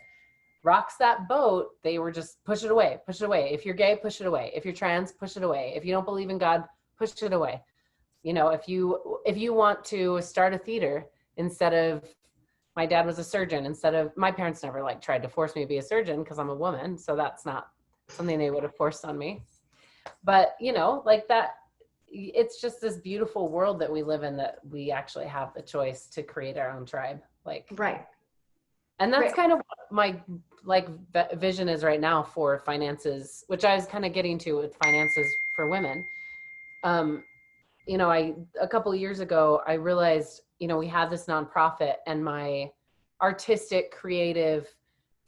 rocks that boat, they were just push it away, push it away. If you're gay, push it away. If you're trans, push it away. If you don't believe in God, push it away. If you want to start a theater, instead of, my dad was a surgeon, instead of, my parents never tried to force me to be a surgeon because I'm a woman, so that's not something they would have forced on me. But that, it's just this beautiful world that we live in, that we actually have the choice to create our own tribe. Right. And that's kind of what my vision is right now for finances, which I was kind of getting to with finances for women. A couple of years ago, I realized, we had this nonprofit, and my artistic, creative,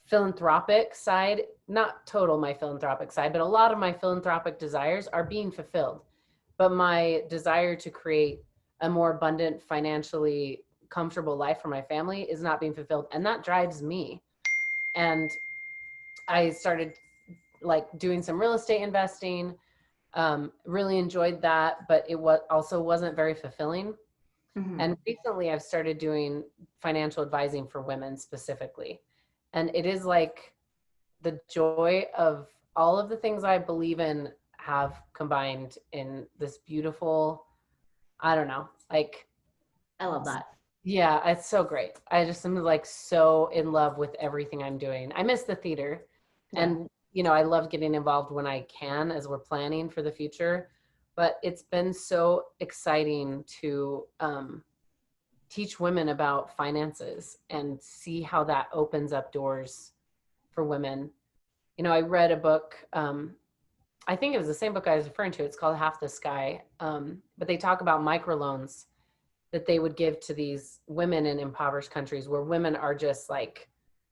philanthropic side, not total my philanthropic side, but a lot of my philanthropic desires are being fulfilled. But my desire to create a more abundant, financially comfortable life for my family is not being fulfilled. And that drives me. And I started doing some real estate investing, really enjoyed that, but it also wasn't very fulfilling. Mm-hmm. And recently I've started doing financial advising for women specifically. And it is the joy of all of the things I believe in have combined in this beautiful, I don't know, I love that. Yeah, it's so great. I just am so in love with everything I'm doing. I miss the theater. Yeah. And, I love getting involved when I can, as we're planning for the future. But it's been so exciting to teach women about finances and see how that opens up doors for women. I read a book, I think it was the same book I was referring to. It's called Half the Sky. But they talk about microloans that they would give to these women in impoverished countries, where women are just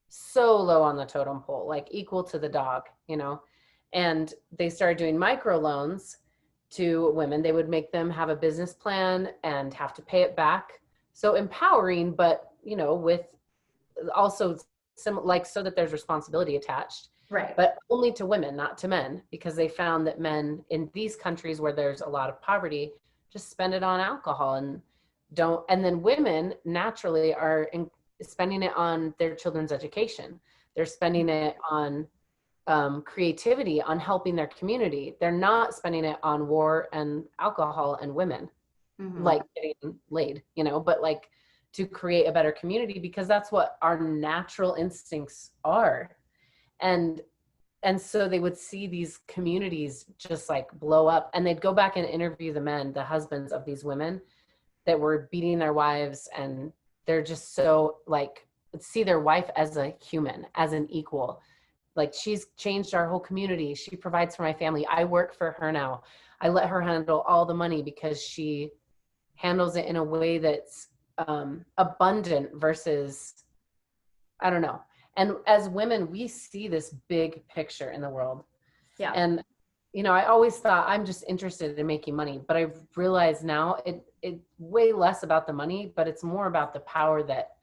so low on the totem pole, equal to the dog, and they started doing microloans to women. They would make them have a business plan and have to pay it back. So empowering, but, with also so that there's responsibility attached. Right. But only to women, not to men, because they found that men in these countries where there's a lot of poverty just spend it on alcohol and then women naturally are spending it on their children's education. They're spending it on creativity, on helping their community. They're not spending it on war and alcohol and women, mm-hmm. Getting laid, but to create a better community, because that's what our natural instincts are. And and so they would see these communities just like blow up, and they'd go back and interview the men, the husbands of these women that were beating their wives, and they're just so like, see their wife as a human, as an equal. Like, she's changed our whole community. She provides for my family. I work for her now. I let her handle all the money because she handles it in a way that's abundant versus, I don't know. And as women, we see this big picture in the world. Yeah. And, you know, I always thought I'm just interested in making money, but I've realized now it's way less about the money, but it's more about the power that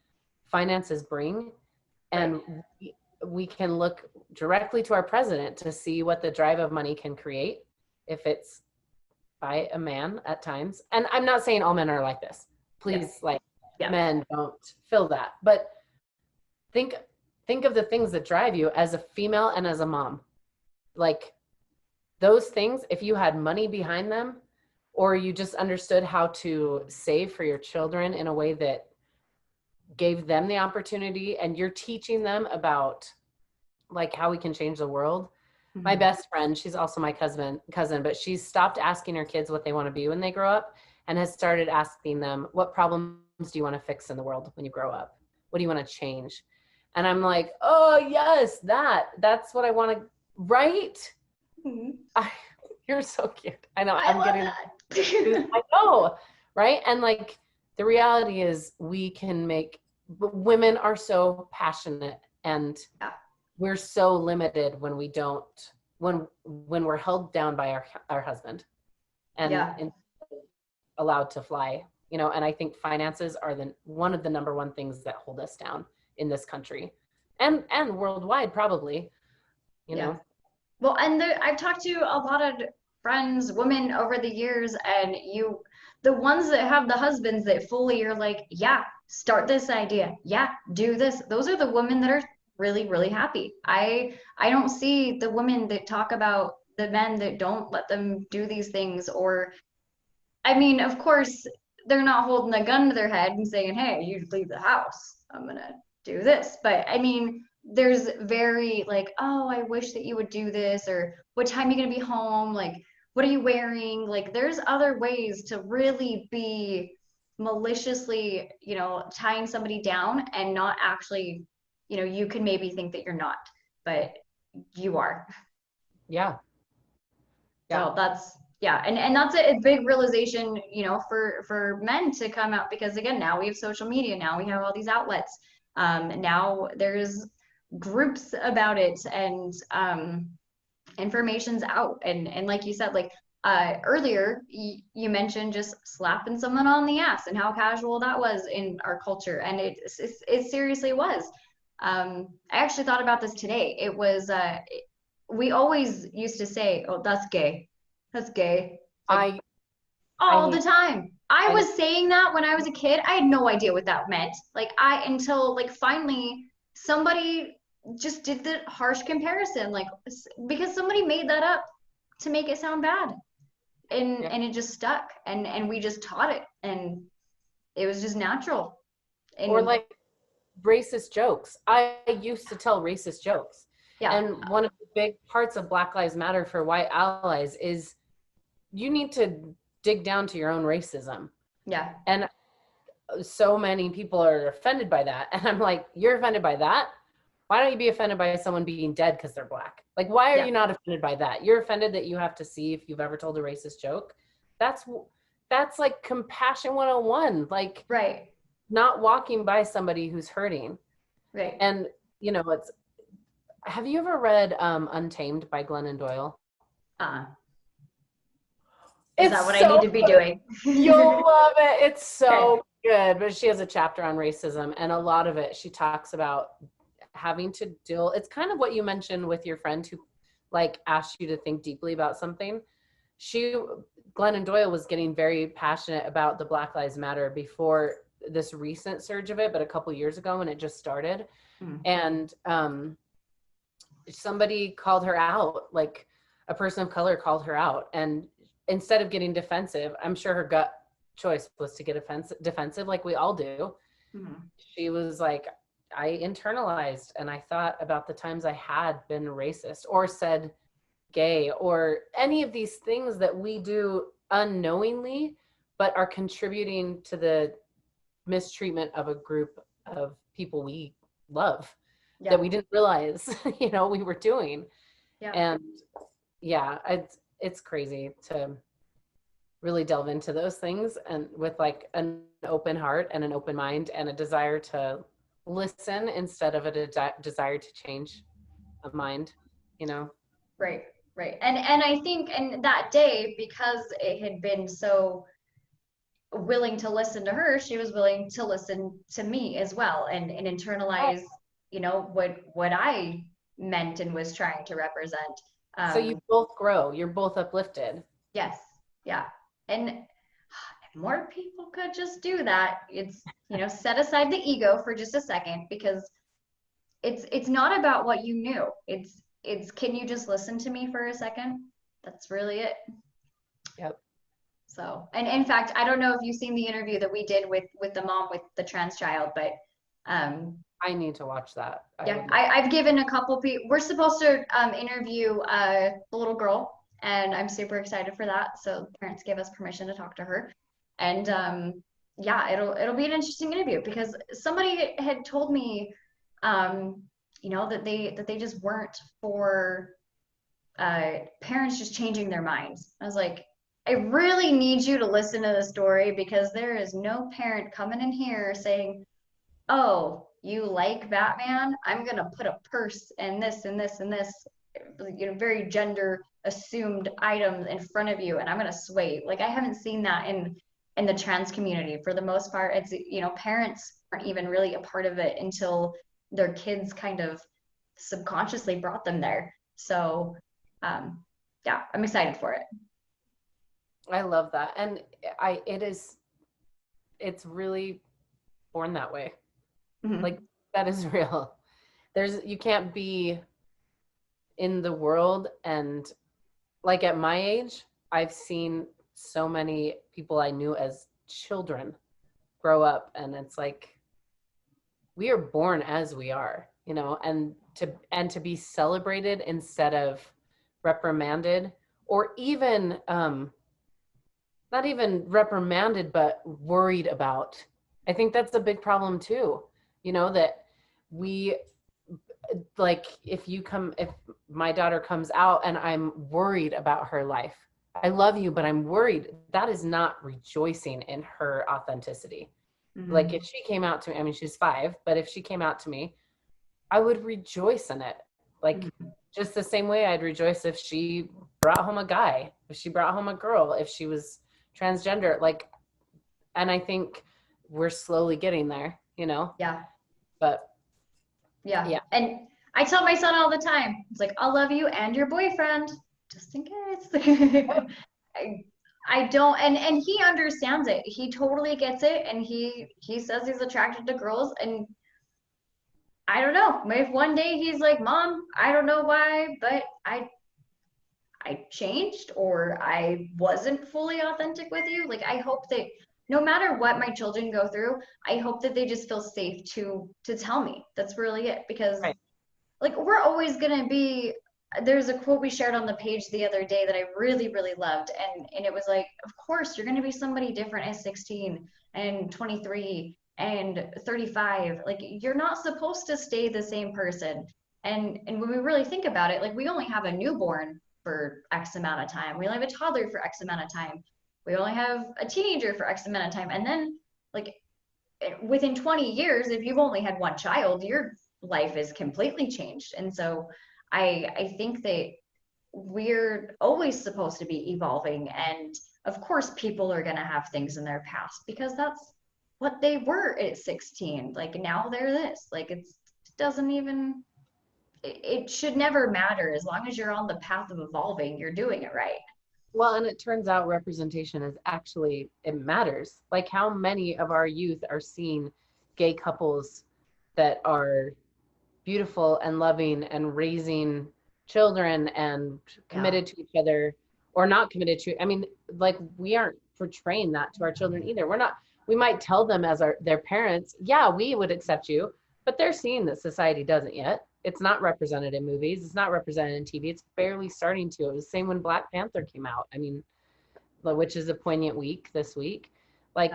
finances bring. And we can look directly to our president to see what the drive of money can create if it's by a man at times. And I'm not saying all men are like this. Please, men don't feel that. But think of the things that drive you as a female and as a mom. Like, those things, if you had money behind them, or you just understood how to save for your children in a way that gave them the opportunity, and you're teaching them about like how we can change the world. Mm-hmm. My best friend, she's also my cousin, but she's stopped asking her kids what they want to be when they grow up, and has started asking them, what problems do you want to fix in the world when you grow up? What do you want to change? And I'm like, oh yes, that's what I want to, right? Mm-hmm. You're so cute. I know. I'm getting that. I know, right? And like, the reality is we can make, women are so passionate, and we're so limited when we don't, when we're held down by our husband and allowed to fly, you know. And I think finances are one of the number one things that hold us down in this country and worldwide, probably, you know. Well, and I've talked to a lot of friends, women over the years, and the ones that have the husbands that fully are like, yeah, start this idea. Yeah, do this. Those are the women that are really, really happy. I don't see the women that talk about the men that don't let them do these things. Or, I mean, of course, they're not holding a gun to their head and saying, hey, you leave the house, I'm going to do this. But I mean, there's very like, oh, I wish that you would do this, or what time are you going to be home? Like, what are you wearing? Like, there's other ways to really be maliciously, you know, tying somebody down, and not actually, you know, you can maybe think that you're not, but you are. Yeah. So that's, and that's a big realization, you know, for men to come out, because again, now we have social media, now we have all these outlets. Now there's groups about it, and information's out, and like you said, like earlier you mentioned just slapping someone on the ass and how casual that was in our culture, and it seriously was. I actually thought about this today. It was we always used to say, oh, that's gay, like, all the time. I was saying that when I was a kid. I had no idea what that meant. Like, until like finally somebody just did the harsh comparison, like, because somebody made that up to make it sound bad, and it just stuck, and we just taught it, and it was just natural. Or like racist jokes. I used to tell racist jokes. Yeah. And one of the big parts of Black Lives Matter for white allies is you need to dig down to your own racism. Yeah. And so many people are offended by that. And I'm like, you're offended by that? Why don't you be offended by someone being dead because they're Black? Like, why are you not offended by that? You're offended that you have to see if you've ever told a racist joke. That's like compassion 101. Like, right. Not walking by somebody who's hurting. Right. And, you know, have you ever read Untamed by Glennon Doyle? Is that what I need to be doing? You'll love it. It's so good. But she has a chapter on racism, and a lot of it, she talks about having to deal. It's kind of what you mentioned with your friend who like asked you to think deeply about something. Glennon Doyle was getting very passionate about the Black Lives Matter before this recent surge of it, but a couple years ago when it just started. And somebody called her out, like a person of color called her out, and instead of getting defensive, I'm sure her gut choice was to get defensive like we all do. She was like, I internalized, and I thought about the times I had been racist or said gay or any of these things that we do unknowingly, but are contributing to the mistreatment of a group of people we love that we didn't realize, we were doing. Yeah. And yeah, it's crazy to really delve into those things, and with like an open heart and an open mind and a desire to listen instead of a desire to change a mind, Right, right. And I think, and that day, because it had been so willing to listen to her, she was willing to listen to me as well, and internalize, what I meant and was trying to represent. So you both grow, you're both uplifted. Yes, yeah. And if more people could just do that, it's, set aside the ego for just a second, because it's not about what you knew. It's can you just listen to me for a second? That's really it. Yep. So, and in fact, I don't know if you've seen the interview that we did with the mom with the trans child, but I need to watch that. I've given a couple people. We're supposed to interview the little girl, and I'm super excited for that. So parents gave us permission to talk to her, and yeah, it'll be an interesting interview, because somebody had told me, that they just weren't for parents just changing their minds. I was like, I really need you to listen to the story, because there is no parent coming in here saying, oh, you like Batman? I'm going to put a purse and this and this and this, very gender assumed items in front of you, and I'm going to sway. Like, I haven't seen that in the trans community. For the most part, it's, parents aren't even really a part of it until their kids kind of subconsciously brought them there. So, yeah, I'm excited for it. I love that. And it's really born that way. Mm-hmm. Like, that is real. You can't be in the world, and like at my age, I've seen so many people I knew as children grow up, and it's like, we are born as we are, and to be celebrated instead of reprimanded, or even not even reprimanded, but worried about. I think that's a big problem too, that we, like, if my daughter comes out and I'm worried about her life, I love you, but I'm worried, that is not rejoicing in her authenticity. Mm-hmm. Like, if she came out to me, I mean, she's 5, but if she came out to me, I would rejoice in it. Like, mm-hmm. just the same way I'd rejoice if she brought home a guy, if she brought home a girl, if she was transgender, like, and I think we're slowly getting there, Yeah. But yeah. And I tell my son all the time, it's like, I'll love you and your boyfriend, just in case. I don't, and he understands it. He totally gets it. And he says he's attracted to girls, and I don't know, if one day he's like, Mom, I don't know why, but I changed, or I wasn't fully authentic with you. Like, I hope that no matter what my children go through, I hope that they just feel safe to tell me. That's really it. Because right. Like, we're always going to be, there's a quote we shared on the page the other day that I really, really loved. And it was like, of course, you're going to be somebody different at 16 and 23 and 35. Like, you're not supposed to stay the same person. And when we really think about it, like, we only have a newborn for X amount of time. We only have a toddler for X amount of time. We only have a teenager for X amount of time. And then, like, within 20 years, if you've only had one child, your life is completely changed. And so I think that we're always supposed to be evolving. And of course, people are going to have things in their past, because that's what they were at 16. Like, now they're this. Like, it doesn't even, it should never matter. As long as you're on the path of evolving, you're doing it right. Well, and it turns out representation is actually, it matters. Like, how many of our youth are seeing gay couples that are beautiful and loving and raising children and committed to each other, or not committed to, I mean, like, we aren't portraying that to our children either. We might tell them as their parents, yeah, we would accept you, but they're seeing that society doesn't yet. It's not represented in movies. It's not represented in TV. It's barely starting to. It was the same when Black Panther came out. I mean, which is a poignant week this week. Like,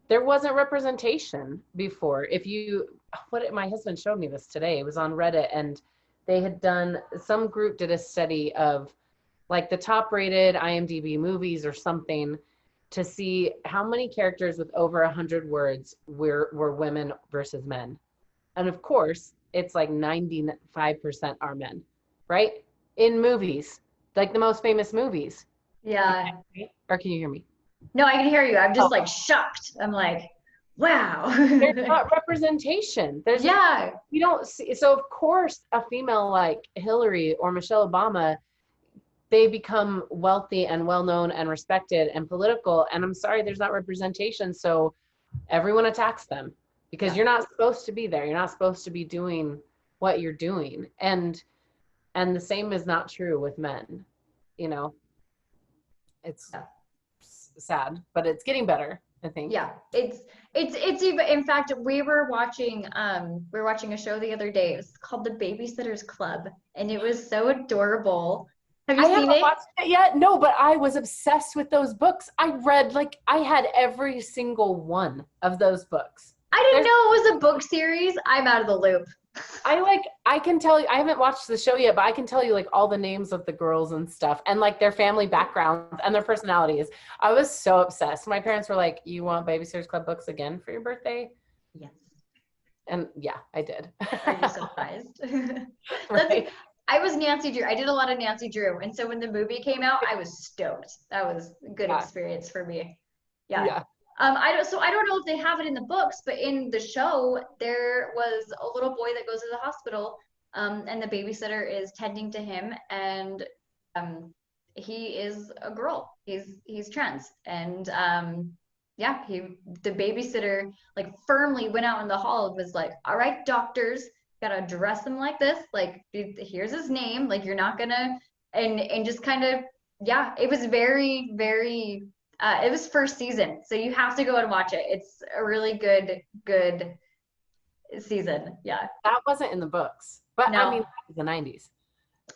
there wasn't representation before. If you, my husband showed me this today. It was on Reddit, and they had done, some group did a study of like the top rated IMDb movies or something to see how many characters with over 100 words were women versus men. And of course, it's like 95% are men, right? In movies, like the most famous movies. Yeah. Or can you hear me? No, I can hear you. I'm just like shocked. I'm like, wow. There's not representation. There's you don't see. So of course, a female like Hillary or Michelle Obama, they become wealthy and well-known and respected and political. And I'm sorry, there's not representation. So everyone attacks them because you're not supposed to be there. You're not supposed to be doing what you're doing. And the same is not true with men. You know, it's sad, but it's getting better, I think. Yeah, it's even, in fact, we were watching a show the other day. It was called The Babysitter's Club, and it was so adorable. Have you seen it? Watched it yet? No, but I was obsessed with those books. I read, like, I had every single one of those books. I didn't know it was a book series. I'm out of the loop. I can tell you, I haven't watched the show yet, but I can tell you like all the names of the girls and stuff and like their family backgrounds and their personalities. I was so obsessed. My parents were like, "You want Babysitters Club books again for your birthday?" Yes. And yeah, I did. Are you surprised? Right. I was Nancy Drew. I did a lot of Nancy Drew. And so when the movie came out, I was stoked. That was a good experience for me. Yeah. I don't know if they have it in the books, but in the show, there was a little boy that goes to the hospital, and the babysitter is tending to him, and he is a girl. He's trans, and the babysitter like firmly went out in the hall and was like, "All right, doctors, gotta dress him like this. Like, here's his name. Like, you're not gonna," and just kind of, it was very, very. It was first season, so you have to go and watch it. It's a really good season. Yeah. That wasn't in the books, but no. I mean, the 90s.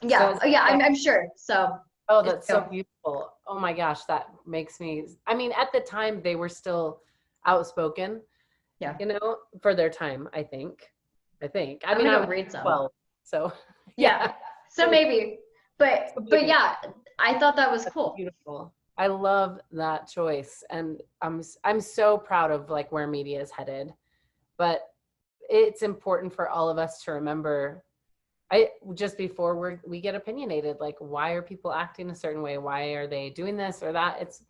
Yeah. So I'm sure. So. Oh, that's so beautiful. Oh my gosh, that makes me. I mean, at the time they were still outspoken. Yeah. You know, for their time, I think. I mean, I would read some. Well, so. Yeah. So maybe, but yeah, I thought that was cool. Beautiful. I love that choice, and I'm so proud of like where media is headed, but it's important for all of us to remember. Just before we get opinionated, like, why are people acting a certain way? Why are they doing this or that? It's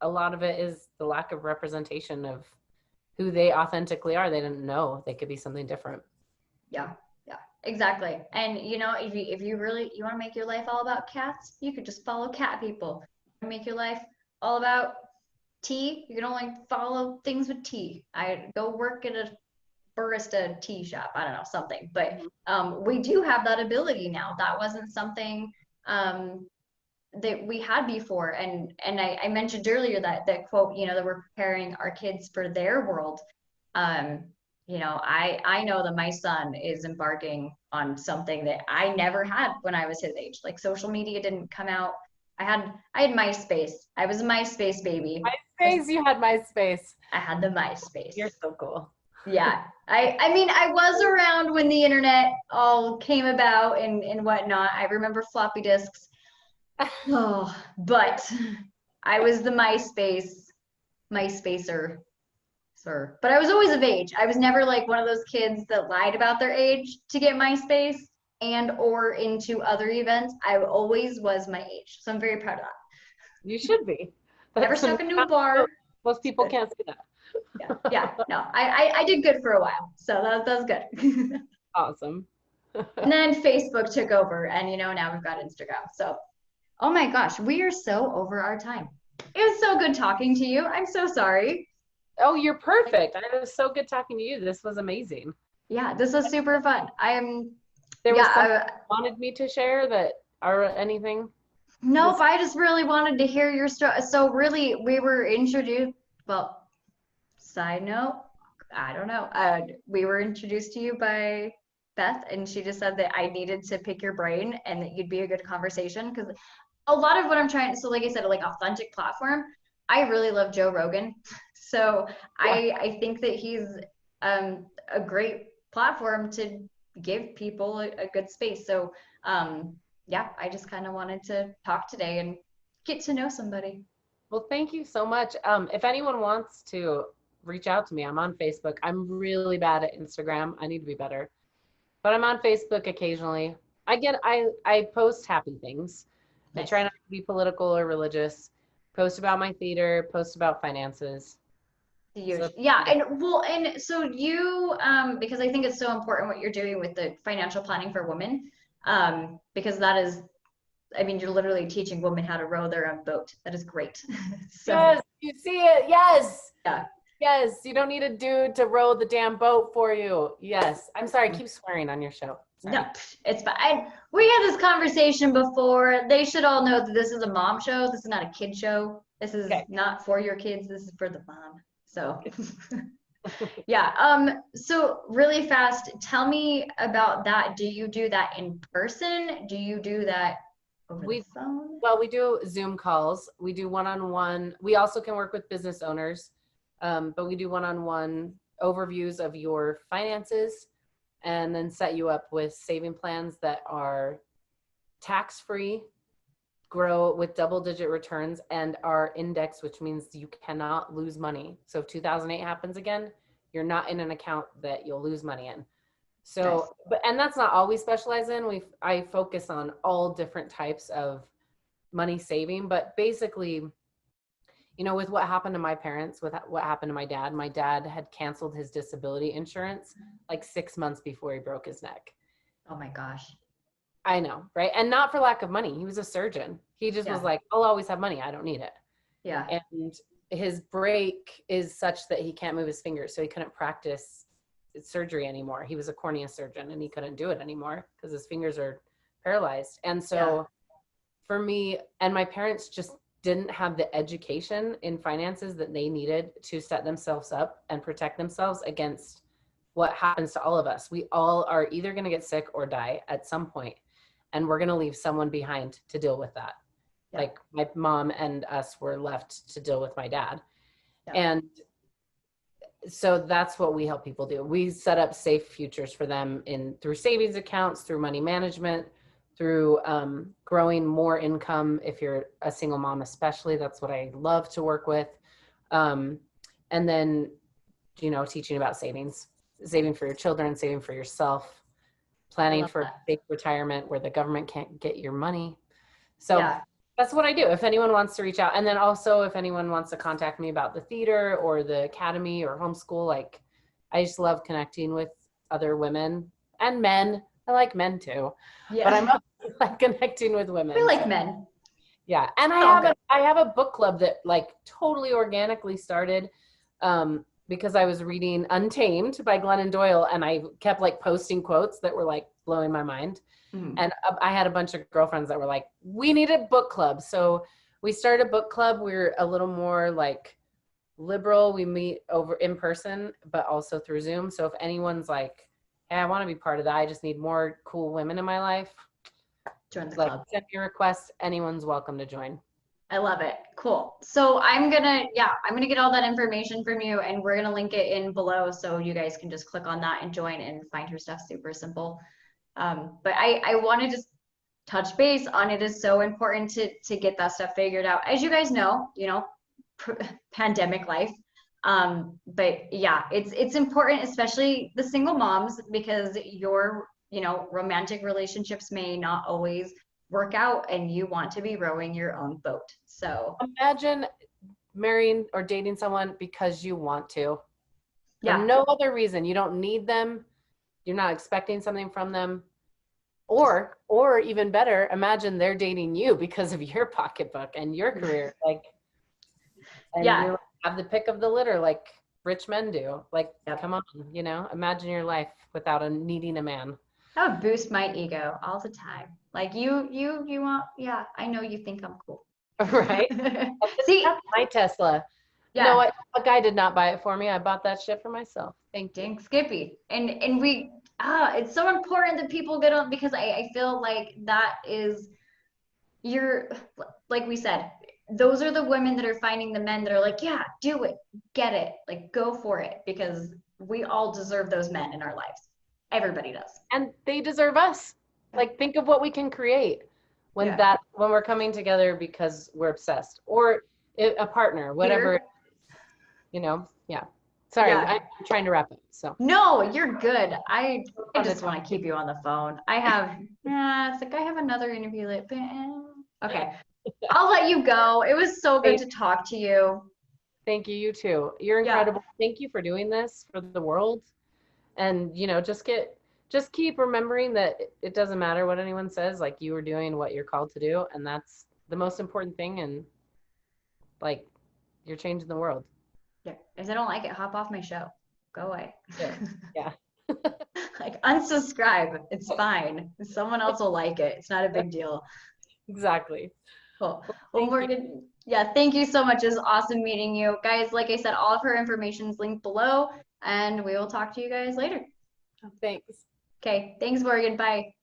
a lot of it is the lack of representation of who they authentically are. They didn't know they could be something different. Yeah, exactly. And you know, if you really want to make your life all about cats, you could just follow cat people. Make your life all about tea, you can only follow things with tea. I go work at a barista tea shop, I don't know, something, but we do have that ability now. That wasn't something that we had before, and I mentioned earlier that quote, you know, that we're preparing our kids for their world. You know, I know that my son is embarking on something that I never had when I was his age. Like, social media didn't come out. I had MySpace. I was a MySpace baby. MySpace, you had MySpace. I had the MySpace. You're so cool. Yeah. I mean, I was around when the internet all came about and whatnot. I remember floppy disks. Oh, but I was the MySpacer, sir. But I was always of age. I was never like one of those kids that lied about their age to get MySpace and or into other events. I always was my age, so I'm very proud of that. You should be. Never stuck a new bar. Most people can't see that. Yeah, no, I did good for a while, so that was good. Awesome. And then Facebook took over, and you know, now we've got Instagram. So, oh my gosh, we are so over our time. It was so good talking to you. I'm so sorry. Oh, you're perfect. It was so good talking to you. This was amazing. Yeah, this was super fun. There was something you wanted me to share that or anything? Nope, I just really wanted to hear your story. So really, we were introduced, well, side note, I don't know. We were introduced to you by Beth, and she just said that I needed to pick your brain and that you'd be a good conversation because a lot of what I'm trying, so like I said, like authentic platform, I really love Joe Rogan. So I think that he's a great platform to give people a good space. So yeah, I just kind of wanted to talk today and get to know somebody. Well, thank you so much. If anyone wants to reach out to me, I'm on Facebook. I'm really bad at Instagram. I need to be better. But I'm on Facebook occasionally. I post happy things. I Nice. try not to be political or religious. Post about my theater, post about finances. So Yeah, and well, and so you, because I think it's so important what you're doing with the financial planning for women, because that is, I mean, you're literally teaching women how to row their own boat. That is great. So yes, you see it. Yes. yeah. Yes. You don't need a dude to row the damn boat for you. Yes. I'm sorry. Keep swearing on your show. Sorry. No, it's fine. We had this conversation before. They should all know that this is a mom show. This is not a kid show. This is not for your kids. This is for the mom. So yeah. So really fast, tell me about that. Do you do that in person? Do you do that over the phone? Well, we do Zoom calls. We do one-on-one. We also can work with business owners, but we do one-on-one overviews of your finances and then set you up with saving plans that are tax-free, grow with double-digit returns, and are indexed, which means you cannot lose money. So if 2008 happens again, you're not in an account that you'll lose money in. So, Nice. but, and that's not all we specialize in. I focus on all different types of money saving, but basically, you know, with what happened to my parents, with what happened to my dad had canceled his disability insurance like 6 months before he broke his neck. Oh my gosh. I know, right? And not for lack of money. He was a surgeon. He just was like, I'll always have money. I don't need it. Yeah. And his break is such that he can't move his fingers. So he couldn't practice surgery anymore. He was a cornea surgeon and he couldn't do it anymore because his fingers are paralyzed. And so for me, and my parents just didn't have the education in finances that they needed to set themselves up and protect themselves against what happens to all of us. We all are either going to get sick or die at some point, and we're going to leave someone behind to deal with that. Yeah. Like my mom and us were left to deal with my dad. Yeah. And so that's what we help people do. We set up safe futures for them through savings accounts, through money management, through growing more income. If you're a single mom, especially, that's what I love to work with. And then, you know, teaching about saving for your children, saving for yourself, planning for a big retirement where the government can't get your money. So that's what I do. If anyone wants to reach out, and then also if anyone wants to contact me about the theater or the academy or homeschool, like I just love connecting with other women and men. I like men too, but I'm like connecting with women. We like men. Yeah, and I have a book club that like totally organically started because I was reading Untamed by Glennon Doyle, and I kept like posting quotes that were like blowing my mind. Mm-hmm. And I had a bunch of girlfriends that were like, we need a book club. So we started a book club. We're a little more like liberal. We meet over in person, but also through Zoom. So if anyone's like, hey, I want to be part of that, I just need more cool women in my life, join the club. Send me a request. Anyone's welcome to join. I love it. Cool. So I'm gonna get all that information from you, and we're gonna link it in below so you guys can just click on that and join and find her stuff. Super simple. But I want to just touch base on it. Is so important to get that stuff figured out. As you guys know, pandemic life. But yeah, it's important, especially the single moms, because your romantic relationships may not always work out, and you want to be rowing your own boat. So imagine marrying or dating someone because you want to. For no other reason. You don't need them. You're not expecting something from them. Or even better, imagine they're dating you because of your pocketbook and your career. You have the pick of the litter like rich men do. Come on, imagine your life without needing a man. That would boost my ego all the time. Like you want, I know you think I'm cool. Right? See, that's my Tesla. You know what? A guy did not buy it for me. I bought that shit for myself. Thank you. Dang Skippy. And we it's so important that people get on, because I feel like that is you're like we said, those are the women that are finding the men that are like, yeah, do it, get it, like go for it, because we all deserve those men in our lives. Everybody does. And they deserve us. Like, think of what we can create when when we're coming together because we're obsessed, or a partner, whatever, you know. Yeah. Sorry, I'm trying to wrap up. So no, you're good. I just want to keep you on the phone. I have it's like I have another interview okay. I'll let you go. It was so good to talk to you. Thank you. You too. You're incredible. Thank you for doing this for the world. And, you know, just keep remembering that it doesn't matter what anyone says. Like, you are doing what you're called to do, and that's the most important thing. And like, you're changing the world. Yeah. If I don't like it, hop off my show. Go away. Yeah. Like, unsubscribe. It's fine. Someone else will like it. It's not a big deal. Exactly. Cool. Well, Morgan, thank you so much. It was awesome meeting you. Guys, like I said, all of her information is linked below, and we will talk to you guys later. Thanks. Okay. Thanks, Morgan. Bye.